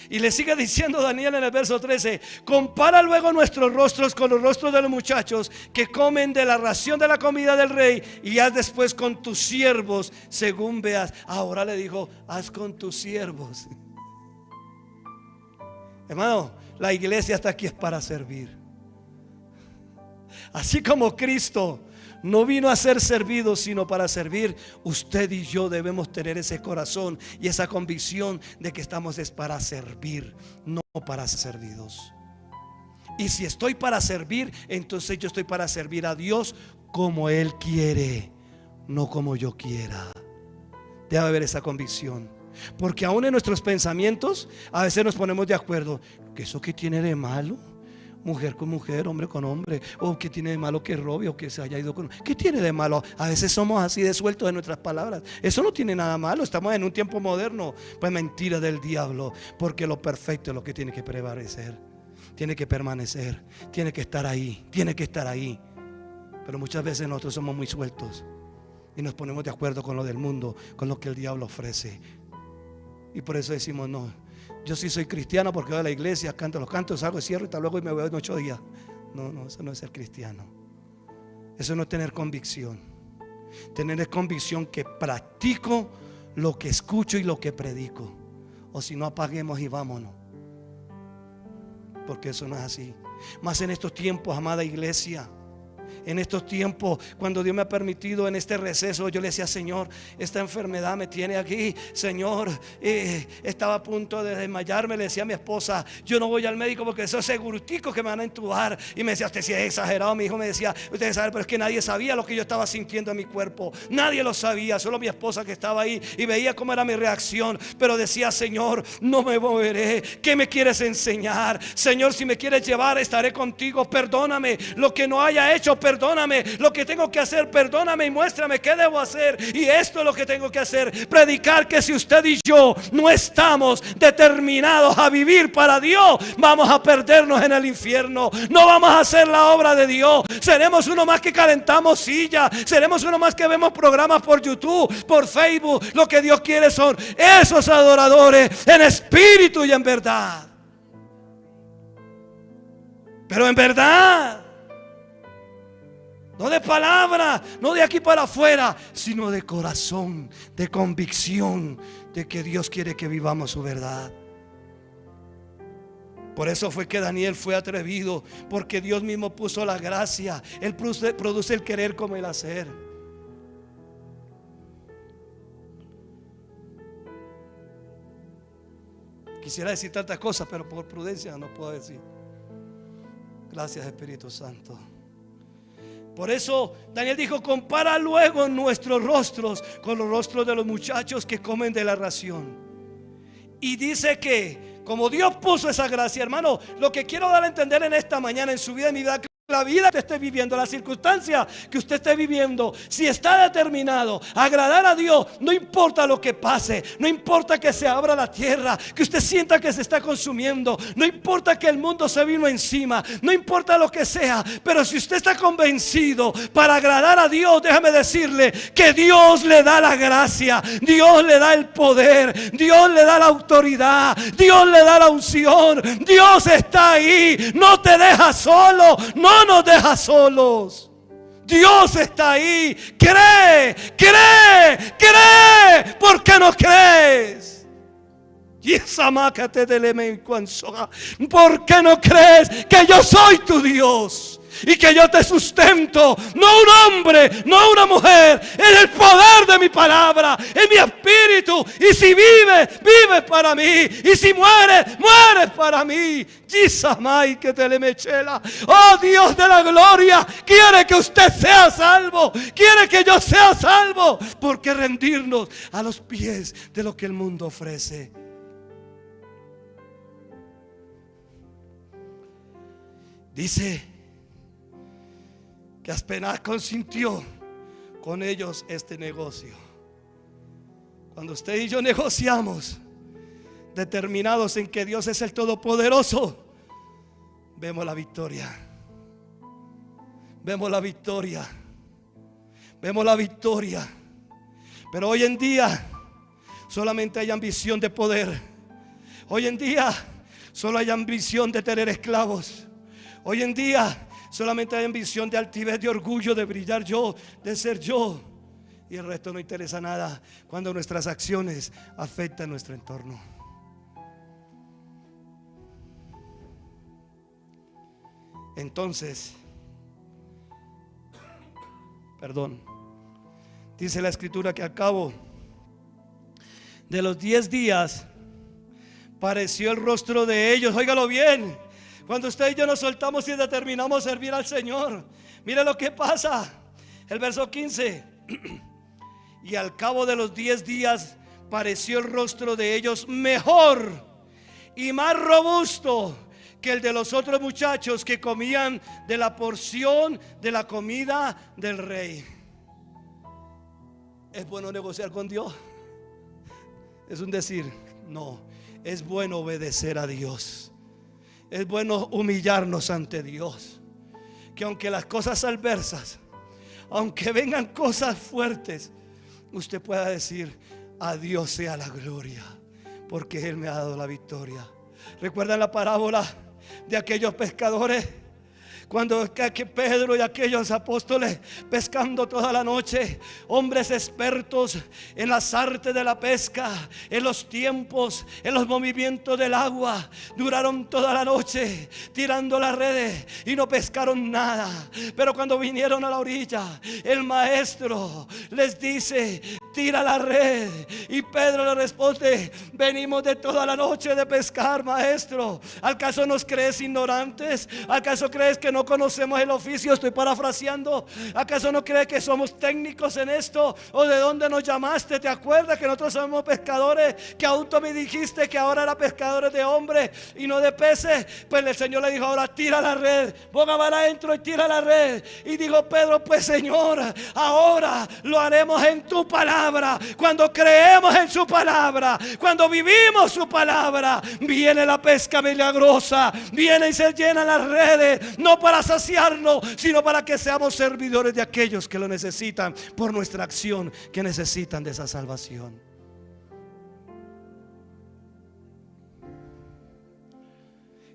Y le sigue diciendo Daniel en el verso 13: compara luego nuestros rostros con los rostros de los muchachos que comen de la ración de la comida del rey, y haz después con tus siervos según veas. Ahora le dijo: haz con tus siervos. Hermano, la iglesia está aquí es para servir. Así como Cristo no vino a ser servido sino para servir, usted y yo debemos tener ese corazón y esa convicción de que estamos es para servir, no para ser servidos. Y si estoy para servir, entonces yo estoy para servir a Dios como Él quiere, no como yo quiera. Debe haber esa convicción, porque aún en nuestros pensamientos a veces nos ponemos de acuerdo. ¿Que eso qué tiene de malo? Mujer con mujer, hombre con hombre. O ¿qué tiene de malo que robe o que se haya ido con... ¿Qué tiene de malo? A veces somos así de sueltos en nuestras palabras. Eso no tiene nada malo. Estamos en un tiempo moderno. Pues mentira del diablo. Porque lo perfecto es lo que tiene que prevalecer, tiene que permanecer, tiene que estar ahí, tiene que estar ahí. Pero muchas veces nosotros somos muy sueltos y nos ponemos de acuerdo con lo del mundo, con lo que el diablo ofrece. Y por eso decimos: no, yo sí soy cristiano porque voy a la iglesia, canto los cantos, salgo, cierro y tal, luego y me voy en 8 días. No, eso no es ser cristiano. Eso no es tener convicción. Tener convicción que practico lo que escucho y lo que predico. O si no, apaguemos y vámonos. Porque eso no es así. Más en estos tiempos, amada iglesia. En estos tiempos, cuando Dios me ha permitido en este receso, yo le decía: Señor, esta enfermedad me tiene aquí, Señor, estaba a punto de desmayarme. Le decía a mi esposa: yo no voy al médico porque eso es seguritico que me van a entubar. Y me decía: usted sí es exagerado. Mi hijo me decía: usted sabe, pero es que nadie sabía lo que yo estaba sintiendo en mi cuerpo. Nadie lo sabía, solo mi esposa que estaba ahí y veía cómo era mi reacción. Pero decía: Señor, no me moveré. ¿Qué me quieres enseñar? Señor, si me quieres llevar, estaré contigo. Perdóname lo que no haya hecho, perdóname lo que tengo que hacer, perdóname y muéstrame qué debo hacer. Y esto es lo que tengo que hacer: predicar que si usted y yo no estamos determinados a vivir para Dios, vamos a perdernos en el infierno. No vamos a hacer la obra de Dios. Seremos uno más que calentamos sillas, seremos uno más que vemos programas por YouTube, por Facebook. Lo que Dios quiere son esos adoradores en espíritu y en verdad. Pero en verdad, no de palabra, no de aquí para afuera, sino de corazón, de convicción de que Dios quiere que vivamos su verdad. Por eso fue que Daniel fue atrevido, porque Dios mismo puso la gracia. Él produce el querer como el hacer. Quisiera decir tantas cosas, pero por prudencia no puedo decir. Gracias, Espíritu Santo. Por eso Daniel dijo: compara luego nuestros rostros con los rostros de los muchachos que comen de la ración. Y dice que como Dios puso esa gracia, hermano, lo que quiero dar a entender en esta mañana, en su vida, en mi vida, la vida que esté viviendo, la circunstancia que usted esté viviendo, si está determinado a agradar a Dios, no importa lo que pase, no importa que se abra la tierra, que usted sienta que se está consumiendo, no importa que el mundo se vino encima, no importa lo que sea, pero si usted está convencido para agradar a Dios, déjame decirle que Dios le da la gracia, Dios le da el poder, Dios le da la autoridad, Dios le da la unción. Dios está ahí, no te deja solo, no nos deja solos. Dios está ahí. Cree, cree, cree. ¿Por qué no crees que yo soy tu Dios y que yo te sustento? No un hombre, no una mujer, en el poder de mi palabra, en mi espíritu. Y si vive, vive para mí. Y si muere, muere para mí. Oh Dios de la gloria, quiere que usted sea salvo, quiere que yo sea salvo. ¿Por qué rendirnos a los pies de lo que el mundo ofrece? Dice que Aspenaz consintió con ellos este negocio. Cuando usted y yo negociamos, determinados en que Dios es el Todopoderoso, vemos la victoria. Vemos la victoria. Vemos la victoria. Pero hoy en día solamente hay ambición de poder. Hoy en día solo hay ambición de tener esclavos. Hoy en día solamente hay ambición de altivez, de orgullo, de brillar yo, de ser yo. Y el resto no interesa nada cuando nuestras acciones afectan nuestro entorno. Entonces, dice la escritura que al cabo de los 10 días pareció el rostro de ellos. Óigalo bien. Cuando usted y yo nos soltamos y determinamos servir al Señor, mire lo que pasa. El verso 15. Y al cabo de los 10 días pareció el rostro de ellos mejor y más robusto que el de los otros muchachos que comían de la porción de la comida del rey. ¿Es bueno negociar con Dios? Es un decir. No, es bueno obedecer a Dios. Es bueno humillarnos ante Dios. Que aunque las cosas adversas, aunque vengan cosas fuertes, usted pueda decir: a Dios sea la gloria, porque Él me ha dado la victoria. ¿Recuerdan la parábola de aquellos pescadores? Cuando Pedro y aquellos apóstoles pescando toda la noche, hombres expertos en las artes de la pesca, en los tiempos, en los movimientos del agua, duraron toda la noche tirando las redes y no pescaron nada. Pero cuando vinieron a la orilla, el maestro les dice: tira la red. Y Pedro le responde: venimos de toda la noche de pescar, maestro. ¿Acaso nos crees ignorantes? ¿Acaso crees que no conocemos el oficio? Estoy parafraseando. ¿Acaso no crees que somos técnicos en esto? ¿O de dónde nos llamaste? ¿Te acuerdas que nosotros somos pescadores? Que aún tú me dijiste que ahora era pescadores de hombres y no de peces. Pues el Señor le dijo: ahora tira la red, ponga para adentro y tira la red. Y dijo Pedro: pues Señor, ahora lo haremos en tu palabra. Cuando creemos en su palabra, cuando vivimos su palabra, viene la pesca milagrosa, viene y se llenan las redes, no para saciarnos, sino para que seamos servidores de aquellos que lo necesitan por nuestra acción, que necesitan de esa salvación.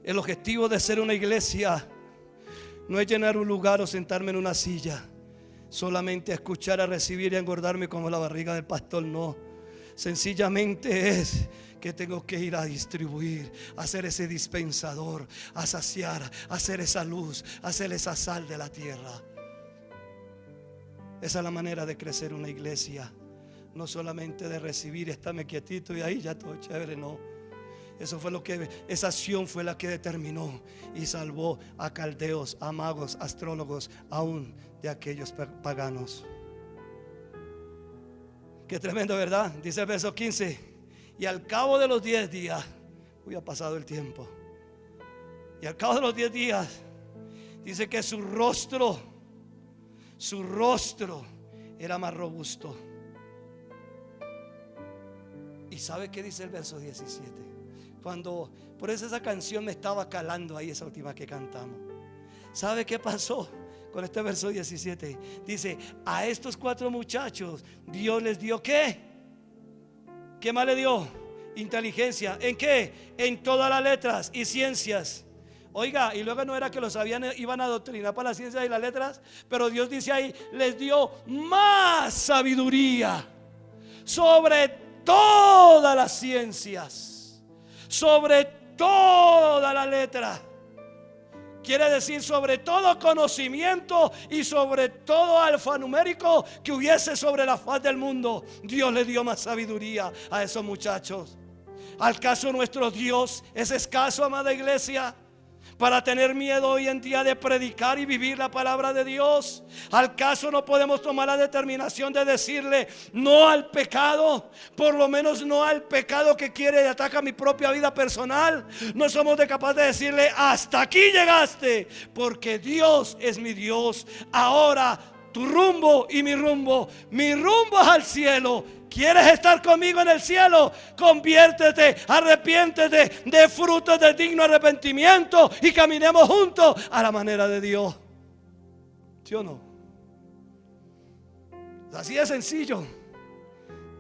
El objetivo de ser una iglesia no es llenar un lugar o sentarme en una silla, solamente a escuchar, a recibir y a engordarme como la barriga del pastor. No, sencillamente es que tengo que ir a distribuir, a ser ese dispensador, a saciar, a ser esa luz, a ser esa sal de la tierra. Esa es la manera de crecer una iglesia, no solamente de recibir, estarme quietito y ahí ya todo chévere. No, eso fue lo que, esa acción fue la que determinó y salvó a caldeos, a magos, astrólogos, aún de aquellos paganos. Qué tremendo, ¿verdad? Dice el verso 15: y al cabo de los 10 días, ha pasado el tiempo, y al cabo de los 10 días, dice que su rostro era más robusto. ¿Y sabe qué dice el verso 17? Por eso esa canción me estaba calando ahí, esa última que cantamos. ¿Sabe qué pasó con este verso 17? Dice: a estos 4 muchachos Dios les dio ¿qué? ¿Qué más le dio? Inteligencia. ¿En qué? En todas las letras y ciencias. Oiga, y luego no era que los iban a adoctrinar para las ciencias y las letras, pero Dios dice ahí: les dio más sabiduría sobre todas las ciencias. sobre toda la letra. Quiere decir sobre todo conocimiento y sobre todo alfanumérico que hubiese sobre la faz del mundo. Dios le dio más sabiduría a esos muchachos. ¿Acaso nuestro Dios es escaso, amada iglesia, para tener miedo hoy en día de predicar y vivir la palabra de Dios? ¿Acaso no podemos tomar la determinación de decirle no al pecado? Por lo menos no al pecado que quiere y ataca mi propia vida personal. No somos capaces de decirle hasta aquí llegaste, porque Dios es mi Dios. Ahora tu rumbo y mi rumbo es al cielo. ¿Quieres estar conmigo en el cielo? Conviértete, arrepiéntete, de frutos de digno arrepentimiento y caminemos juntos a la manera de Dios. ¿Sí o no? Así de sencillo.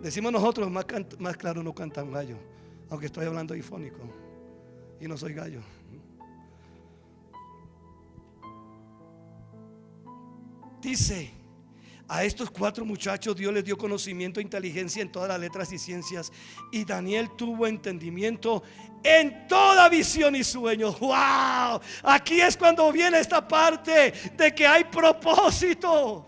Decimos nosotros, más claro no canta un gallo, aunque estoy hablando difónico y no soy gallo. Dice: a estos 4 muchachos Dios les dio conocimiento e inteligencia en todas las letras y ciencias, y Daniel tuvo entendimiento en toda visión y sueño. ¡Wow! Aquí es cuando viene esta parte de que hay propósito.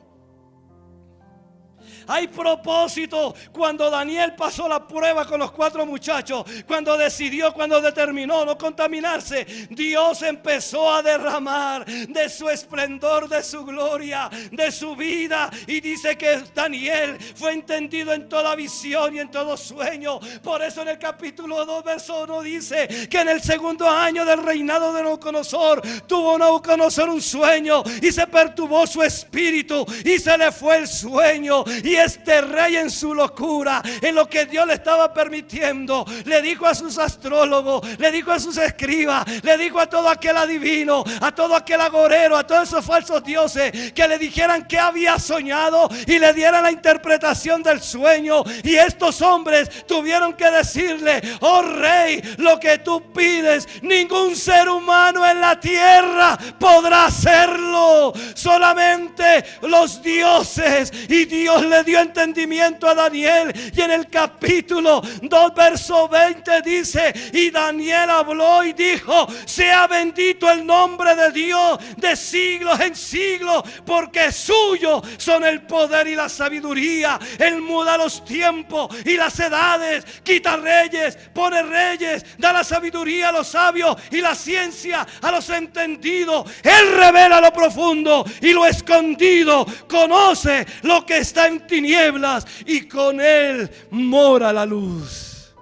Hay propósito. Cuando Daniel pasó la prueba con los 4 muchachos, cuando decidió, cuando determinó no contaminarse, Dios empezó a derramar de su esplendor, de su gloria, de su vida. Y dice que Daniel fue entendido en toda visión y en todo sueño. Por eso en el capítulo 2 verso 1 dice que en el segundo año del reinado de Nabucodonosor tuvo Nabucodonosor un sueño y se perturbó su espíritu y se le fue el sueño. Y este rey, en su locura, en lo que Dios le estaba permitiendo, le dijo a sus astrólogos, le dijo a sus escribas, le dijo a todo aquel adivino, a todo aquel agorero, a todos esos falsos dioses, que le dijeran que había soñado y le dieran la interpretación del sueño. Y estos hombres tuvieron que decirle: oh rey, lo que tú pides, ningún ser humano en la tierra podrá hacerlo, solamente los dioses. Y Dios le dio entendimiento a Daniel. Y en el capítulo 2 verso 20 dice: y Daniel habló y dijo: sea bendito el nombre de Dios de siglos en siglos, porque suyo son el poder y la sabiduría. Él muda los tiempos y las edades, quita reyes, pone reyes, da la sabiduría a los sabios y la ciencia a los entendidos. Él revela lo profundo y lo escondido, conoce lo que está en tinieblas, y con él mora la luz.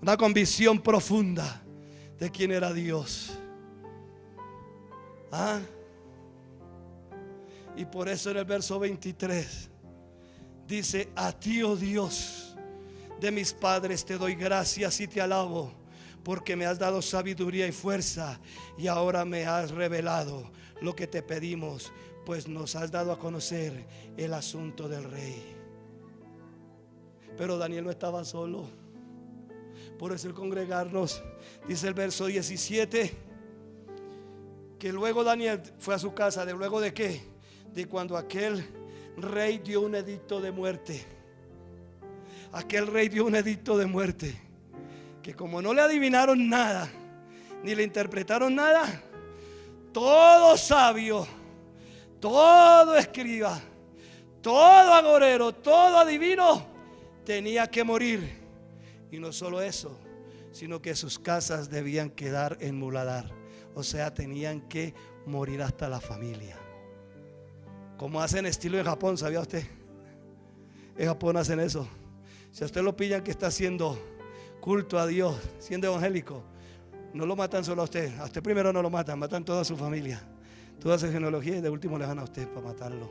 Una convicción profunda de quién era Dios. Y por eso en el verso 23 dice: a ti, oh Dios de mis padres, te doy gracias y te alabo, porque me has dado sabiduría y fuerza, y ahora me has revelado lo que te pedimos, pues nos has dado a conocer el asunto del rey. Pero Daniel no estaba solo. Por eso el congregarnos, dice el verso 17, que luego Daniel fue a su casa. ¿De luego de qué? De cuando aquel rey dio un edicto de muerte. Aquel rey dio un edicto de muerte, que como no le adivinaron nada, ni le interpretaron nada, todo sabio, todo escriba, todo agorero, todo adivino tenía que morir. Y no solo eso, sino que sus casas debían quedar en muladar. O sea, tenían que morir hasta la familia. Como hacen estilo en Japón, ¿sabía usted? En Japón hacen eso. Si a usted lo pillan que está haciendo culto a Dios, siendo evangélico, no lo matan solo a usted primero no lo matan, matan toda su familia, toda su genealogía, y de último le dan a usted para matarlo,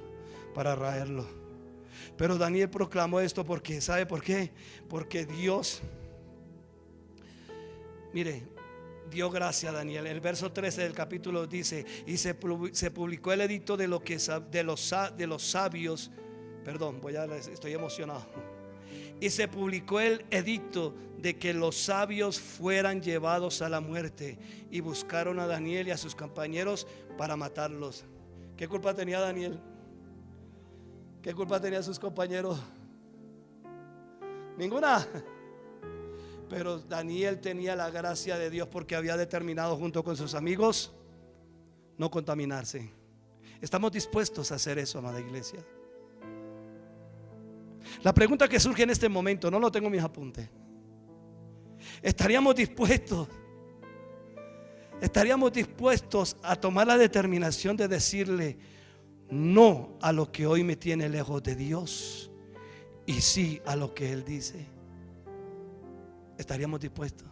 para raerlo. Pero Daniel proclamó esto porque, ¿sabe por qué? Porque Dios, mire, dio gracia a Daniel. El verso 13 del capítulo dice: y se publicó el edicto de los sabios. Perdón, estoy emocionado. Y se publicó el edicto de que los sabios fueran llevados a la muerte, y buscaron a Daniel y a sus compañeros para matarlos. ¿Qué culpa tenía Daniel? ¿Qué culpa tenían sus compañeros? Ninguna. Pero Daniel tenía la gracia de Dios porque había determinado junto con sus amigos no contaminarse. ¿Estamos dispuestos a hacer eso, amada iglesia? La pregunta que surge en este momento, no lo tengo en mis apuntes. ¿Estaríamos dispuestos a tomar la determinación de decirle no a lo que hoy me tiene lejos de Dios y sí a lo que Él dice? ¿Estaríamos dispuestos?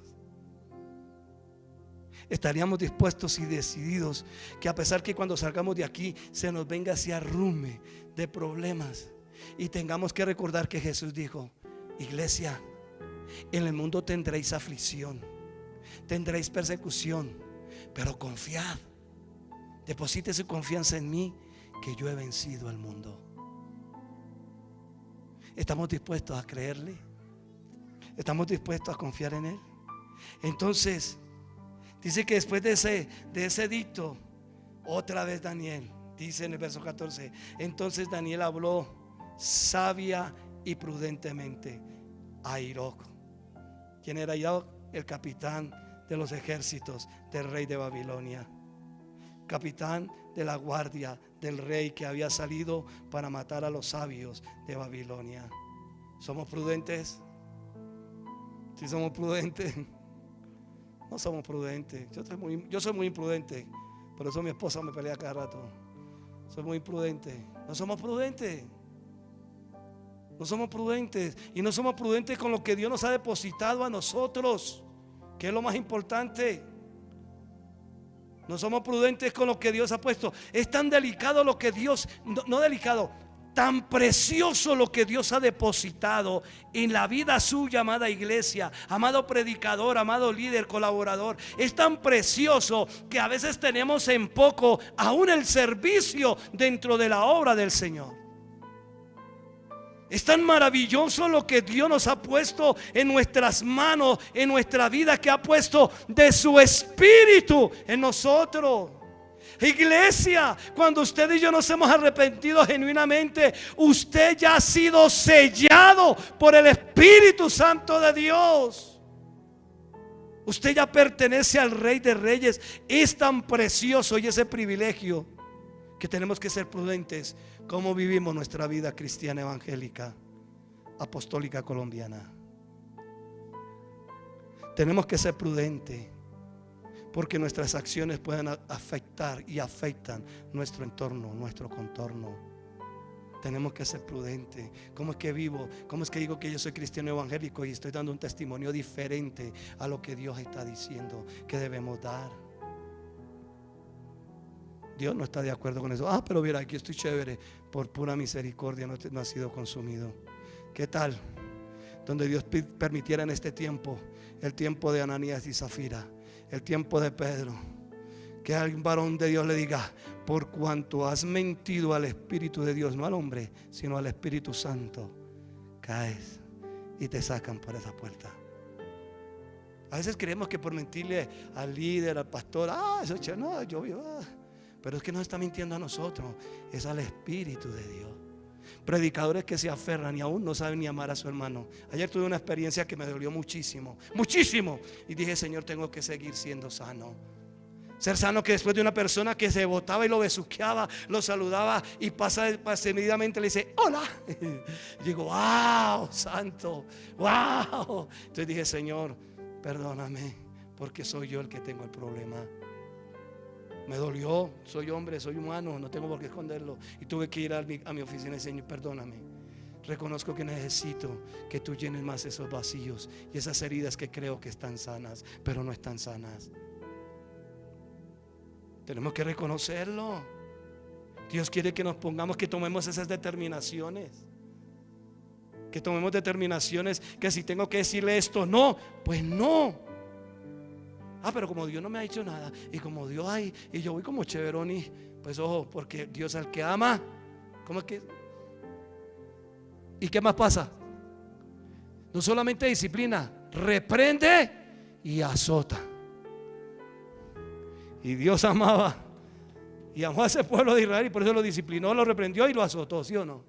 Estaríamos dispuestos y decididos que a pesar que cuando salgamos de aquí se nos venga ese arrume de problemas y tengamos que recordar que Jesús dijo: iglesia, en el mundo tendréis aflicción, tendréis persecución, pero confiad, deposite su confianza en mí, que yo he vencido al mundo. ¿Estamos dispuestos a creerle? ¿Estamos dispuestos a confiar en Él? Entonces dice que después de ese edicto, otra vez Daniel, dice en el verso 14: entonces Daniel habló sabia y prudentemente a Hiroc. ¿Quién era Hiroc? El capitán de los ejércitos del rey de Babilonia, capitán de la guardia del rey que había salido para matar a los sabios de Babilonia. ¿Somos prudentes? Si somos prudentes. No somos prudentes. Yo soy muy imprudente. Por eso mi esposa me pelea cada rato. Soy muy imprudente. No somos prudentes. No somos prudentes. Y no somos prudentes con lo que Dios nos ha depositado a nosotros, que es lo más importante. No somos prudentes con lo que Dios ha puesto. Es tan delicado lo que Dios, no delicado, tan precioso lo que Dios ha depositado en la vida suya, amada iglesia, amado predicador, amado líder, colaborador. Es tan precioso que a veces tenemos en poco aún el servicio dentro de la obra del Señor. Es tan maravilloso lo que Dios nos ha puesto en nuestras manos, en nuestra vida, que ha puesto de su espíritu en nosotros. Iglesia, cuando usted y yo nos hemos arrepentido genuinamente, usted ya ha sido sellado por el Espíritu Santo de Dios. Usted ya pertenece al Rey de Reyes. Es tan precioso y ese privilegio que tenemos que ser prudentes como vivimos nuestra vida cristiana evangélica, apostólica colombiana. Tenemos que ser prudentes, porque nuestras acciones pueden afectar y afectan nuestro entorno, nuestro contorno. Tenemos que ser prudentes. ¿Cómo es que vivo? ¿Cómo es que digo que yo soy cristiano evangélico y estoy dando un testimonio diferente a lo que Dios está diciendo que debemos dar? Dios no está de acuerdo con eso. Pero mira, aquí estoy chévere. Por pura misericordia no ha sido consumido. ¿Qué tal? Donde Dios permitiera en este tiempo, el tiempo de Ananías y Zafira, el tiempo de Pedro, que algún varón de Dios le diga: por cuanto has mentido al Espíritu de Dios, no al hombre, sino al Espíritu Santo, caes y te sacan por esa puerta. A veces creemos que por mentirle al líder, al pastor, eso no, yo vivo. Pero es que nos está mintiendo a nosotros, es al Espíritu de Dios. Predicadores que se aferran y aún no saben ni amar a su hermano. Ayer tuve una experiencia que me dolió muchísimo, muchísimo. Y dije: Señor, tengo que seguir siendo sano. Ser sano, que después de una persona que se botaba y lo besuqueaba, lo saludaba y pasivamente le dice: hola. Y digo: wow, santo, wow. Entonces dije: Señor, perdóname, porque soy yo el que tengo el problema. Me dolió, soy hombre, soy humano, no tengo por qué esconderlo. Y tuve que ir a mi oficina y: Señor, perdóname. Reconozco que necesito que tú llenes más esos vacíos y esas heridas que creo que están sanas, pero no están sanas. Tenemos que reconocerlo. Dios quiere que nos pongamos, que tomemos esas determinaciones. Que tomemos determinaciones, que si tengo que decirle esto, no, pues no. Pero como Dios no me ha dicho nada, y como Dios hay, y yo voy como chéveroni, pues ojo, porque Dios al que ama, ¿cómo es que? ¿Y qué más pasa? No solamente disciplina, reprende y azota. Y Dios amaba y amó a ese pueblo de Israel, y por eso lo disciplinó, lo reprendió y lo azotó, ¿sí o no?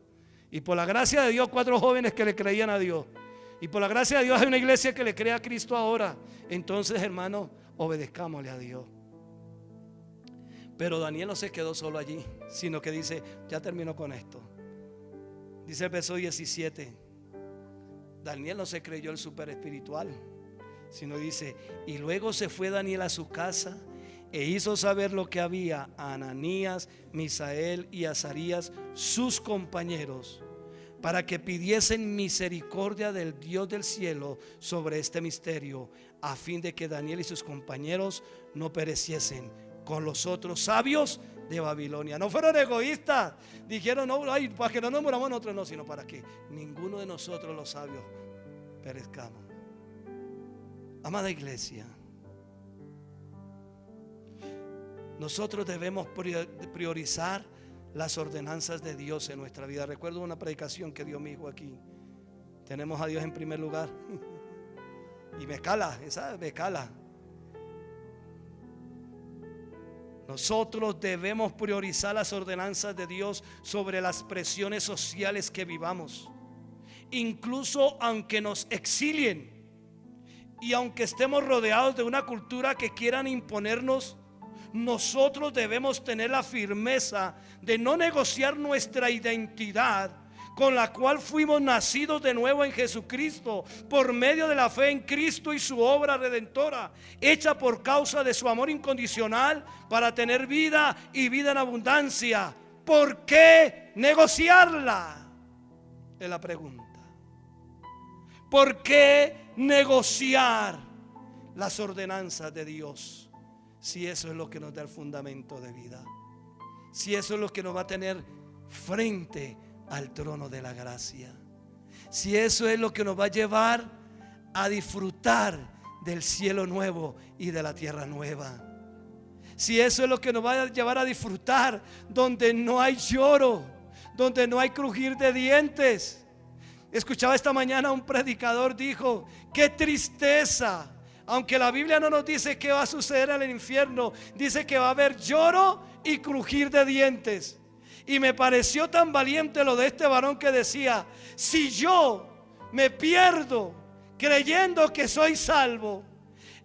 Y por la gracia de Dios, 4 jóvenes que le creían a Dios, Y por la gracia de Dios hay una iglesia que le cree a Cristo ahora. Entonces, hermano, obedezcámosle a Dios. Pero Daniel no se quedó solo allí, sino que dice, ya terminó con esto. Dice el verso 17, Daniel no se creyó el super espiritual, sino dice, y luego se fue Daniel a su casa e hizo saber lo que había a Ananías, Misael y Azarías, sus compañeros, para que pidiesen misericordia del Dios del cielo sobre este misterio, a fin de que Daniel y sus compañeros no pereciesen con los otros sabios de Babilonia. No fueron egoístas, dijeron, no, ay, para que no nos muramos nosotros, no, sino para que ninguno de nosotros los sabios perezcamos. Amada iglesia, nosotros debemos priorizar las ordenanzas de Dios en nuestra vida. Recuerdo una predicación que dio mi hijo aquí. Tenemos a Dios en primer lugar. Y me cala, esa me cala. Nosotros debemos priorizar las ordenanzas de Dios sobre las presiones sociales que vivamos. Incluso aunque nos exilien y aunque estemos rodeados de una cultura que quieran imponernos, nosotros debemos tener la firmeza de no negociar nuestra identidad, con la cual fuimos nacidos de nuevo en Jesucristo por medio de la fe en Cristo y su obra redentora, hecha por causa de su amor incondicional para tener vida y vida en abundancia. ¿Por qué negociarla? Es la pregunta. ¿Por qué negociar las ordenanzas de Dios? Si eso es lo que nos da el fundamento de vida, si eso es lo que nos va a tener frente al trono de la gracia, si eso es lo que nos va a llevar a disfrutar del cielo nuevo y de la tierra nueva, si eso es lo que nos va a llevar a disfrutar donde no hay lloro, donde no hay crujir de dientes. Escuchaba esta mañana un predicador, dijo, qué tristeza. Aunque la Biblia no nos dice qué va a suceder en el infierno, dice que va a haber lloro y crujir de dientes. Y me pareció tan valiente lo de este varón que decía, si yo me pierdo creyendo que soy salvo,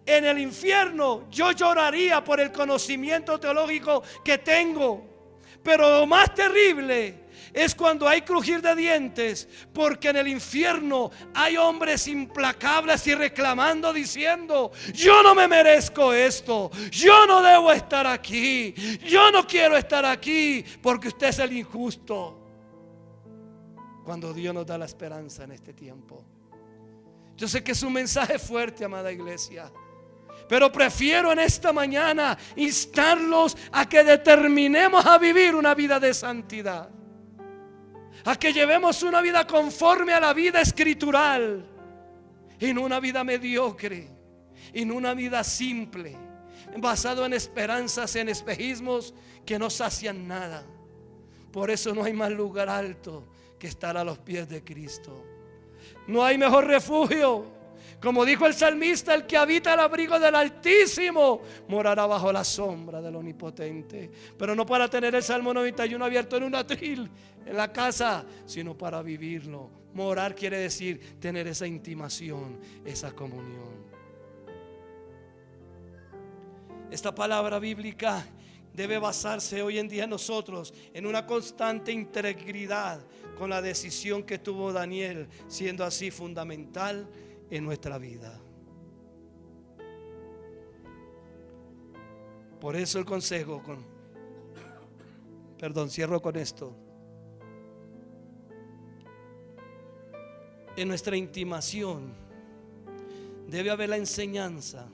en el infierno yo lloraría por el conocimiento teológico que tengo. Pero lo más terrible es cuando hay crujir de dientes, porque en el infierno hay hombres implacables y reclamando, diciendo, yo no me merezco esto, yo no debo estar aquí, yo no quiero estar aquí, porque usted es el injusto. Cuando Dios nos da la esperanza en este tiempo. Yo sé que es un mensaje fuerte, amada iglesia, pero prefiero en esta mañana instarlos a que determinemos a vivir una vida de santidad, a que llevemos una vida conforme a la vida escritural, y no una vida mediocre, y no una vida simple, basado en esperanzas, en espejismos que no sacian nada. Por eso no hay más lugar alto que estar a los pies de Cristo. No hay mejor refugio. Como dijo el salmista, el que habita al abrigo del Altísimo morará bajo la sombra del Omnipotente. Pero no para tener el Salmo 91 abierto en un atril en la casa, sino para vivirlo. Morar quiere decir tener esa intimación, esa comunión. Esta palabra bíblica debe basarse hoy en día en nosotros en una constante integridad con la decisión que tuvo Daniel, siendo así fundamental en nuestra vida. Por eso el consejo cierro con esto. En nuestra intimación debe haber la enseñanza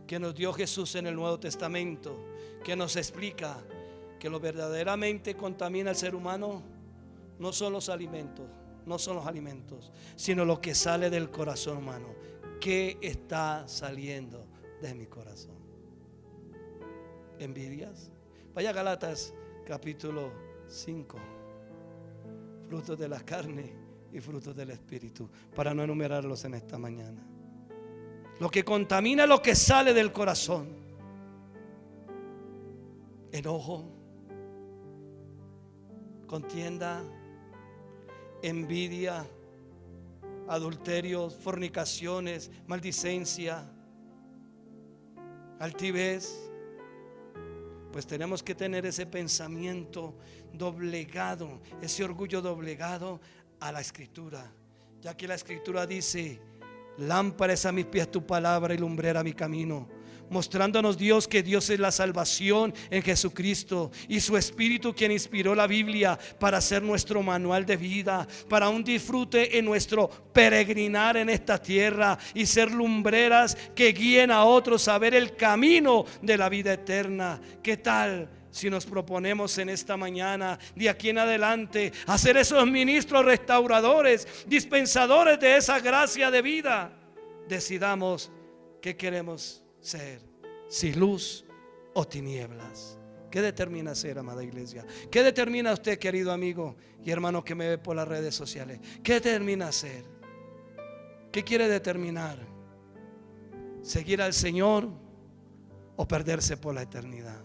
que nos dio Jesús en el Nuevo Testamento, que nos explica que lo verdaderamente contamina al ser humano no son los alimentos, sino lo que sale del corazón humano. ¿Qué está saliendo de mi corazón? ¿Envidias? Vaya a Gálatas capítulo 5. Frutos de la carne y frutos del Espíritu, para no enumerarlos en esta mañana. Lo que contamina es lo que sale del corazón: enojo, contienda, envidia, adulterios, fornicaciones, maldicencia, altivez. Pues tenemos que tener ese pensamiento doblegado, ese orgullo doblegado a la Escritura, ya que la Escritura dice: lámpara es a mis pies tu palabra y lumbrera a mi camino, mostrándonos Dios que Dios es la salvación en Jesucristo, y su Espíritu quien inspiró la Biblia para ser nuestro manual de vida, para un disfrute en nuestro peregrinar en esta tierra y ser lumbreras que guíen a otros a ver el camino de la vida eterna. ¿Qué tal si nos proponemos en esta mañana, de aquí en adelante, hacer esos ministros restauradores, dispensadores de esa gracia de vida? Decidamos qué queremos ser, si luz o tinieblas. ¿Qué determina ser, amada iglesia? ¿Qué determina usted, querido amigo y hermano que me ve por las redes sociales? ¿Qué determina ser? ¿Qué quiere determinar? ¿Seguir al Señor o perderse por la eternidad?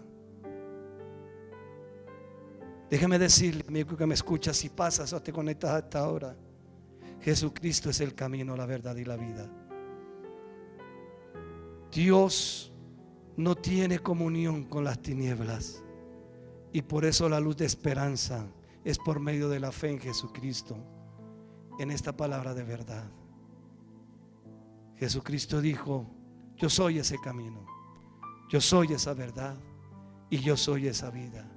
Déjeme decirle, amigo que me escucha, si pasas o te conectas a esta hora, Jesucristo es el camino, la verdad y la vida. Dios no tiene comunión con las tinieblas, y por eso la luz de esperanza es por medio de la fe en Jesucristo, en esta palabra de verdad. Jesucristo dijo: yo soy ese camino, yo soy esa verdad y yo soy esa vida,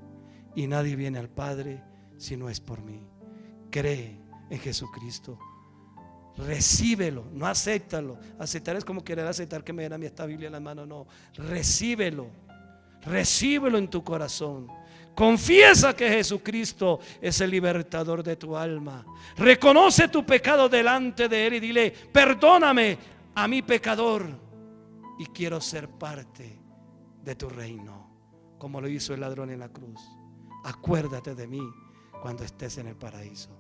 y nadie viene al Padre si no es por mí. Cree en Jesucristo, recíbelo, no acéptalo. Aceptar es como querer aceptar que me den a mí esta Biblia en la mano. No, recíbelo, recíbelo en tu corazón. Confiesa que Jesucristo es el libertador de tu alma. Reconoce tu pecado delante de Él y dile: perdóname a mi pecador, y quiero ser parte de tu reino, como lo hizo el ladrón en la cruz. Acuérdate de mí cuando estés en el paraíso.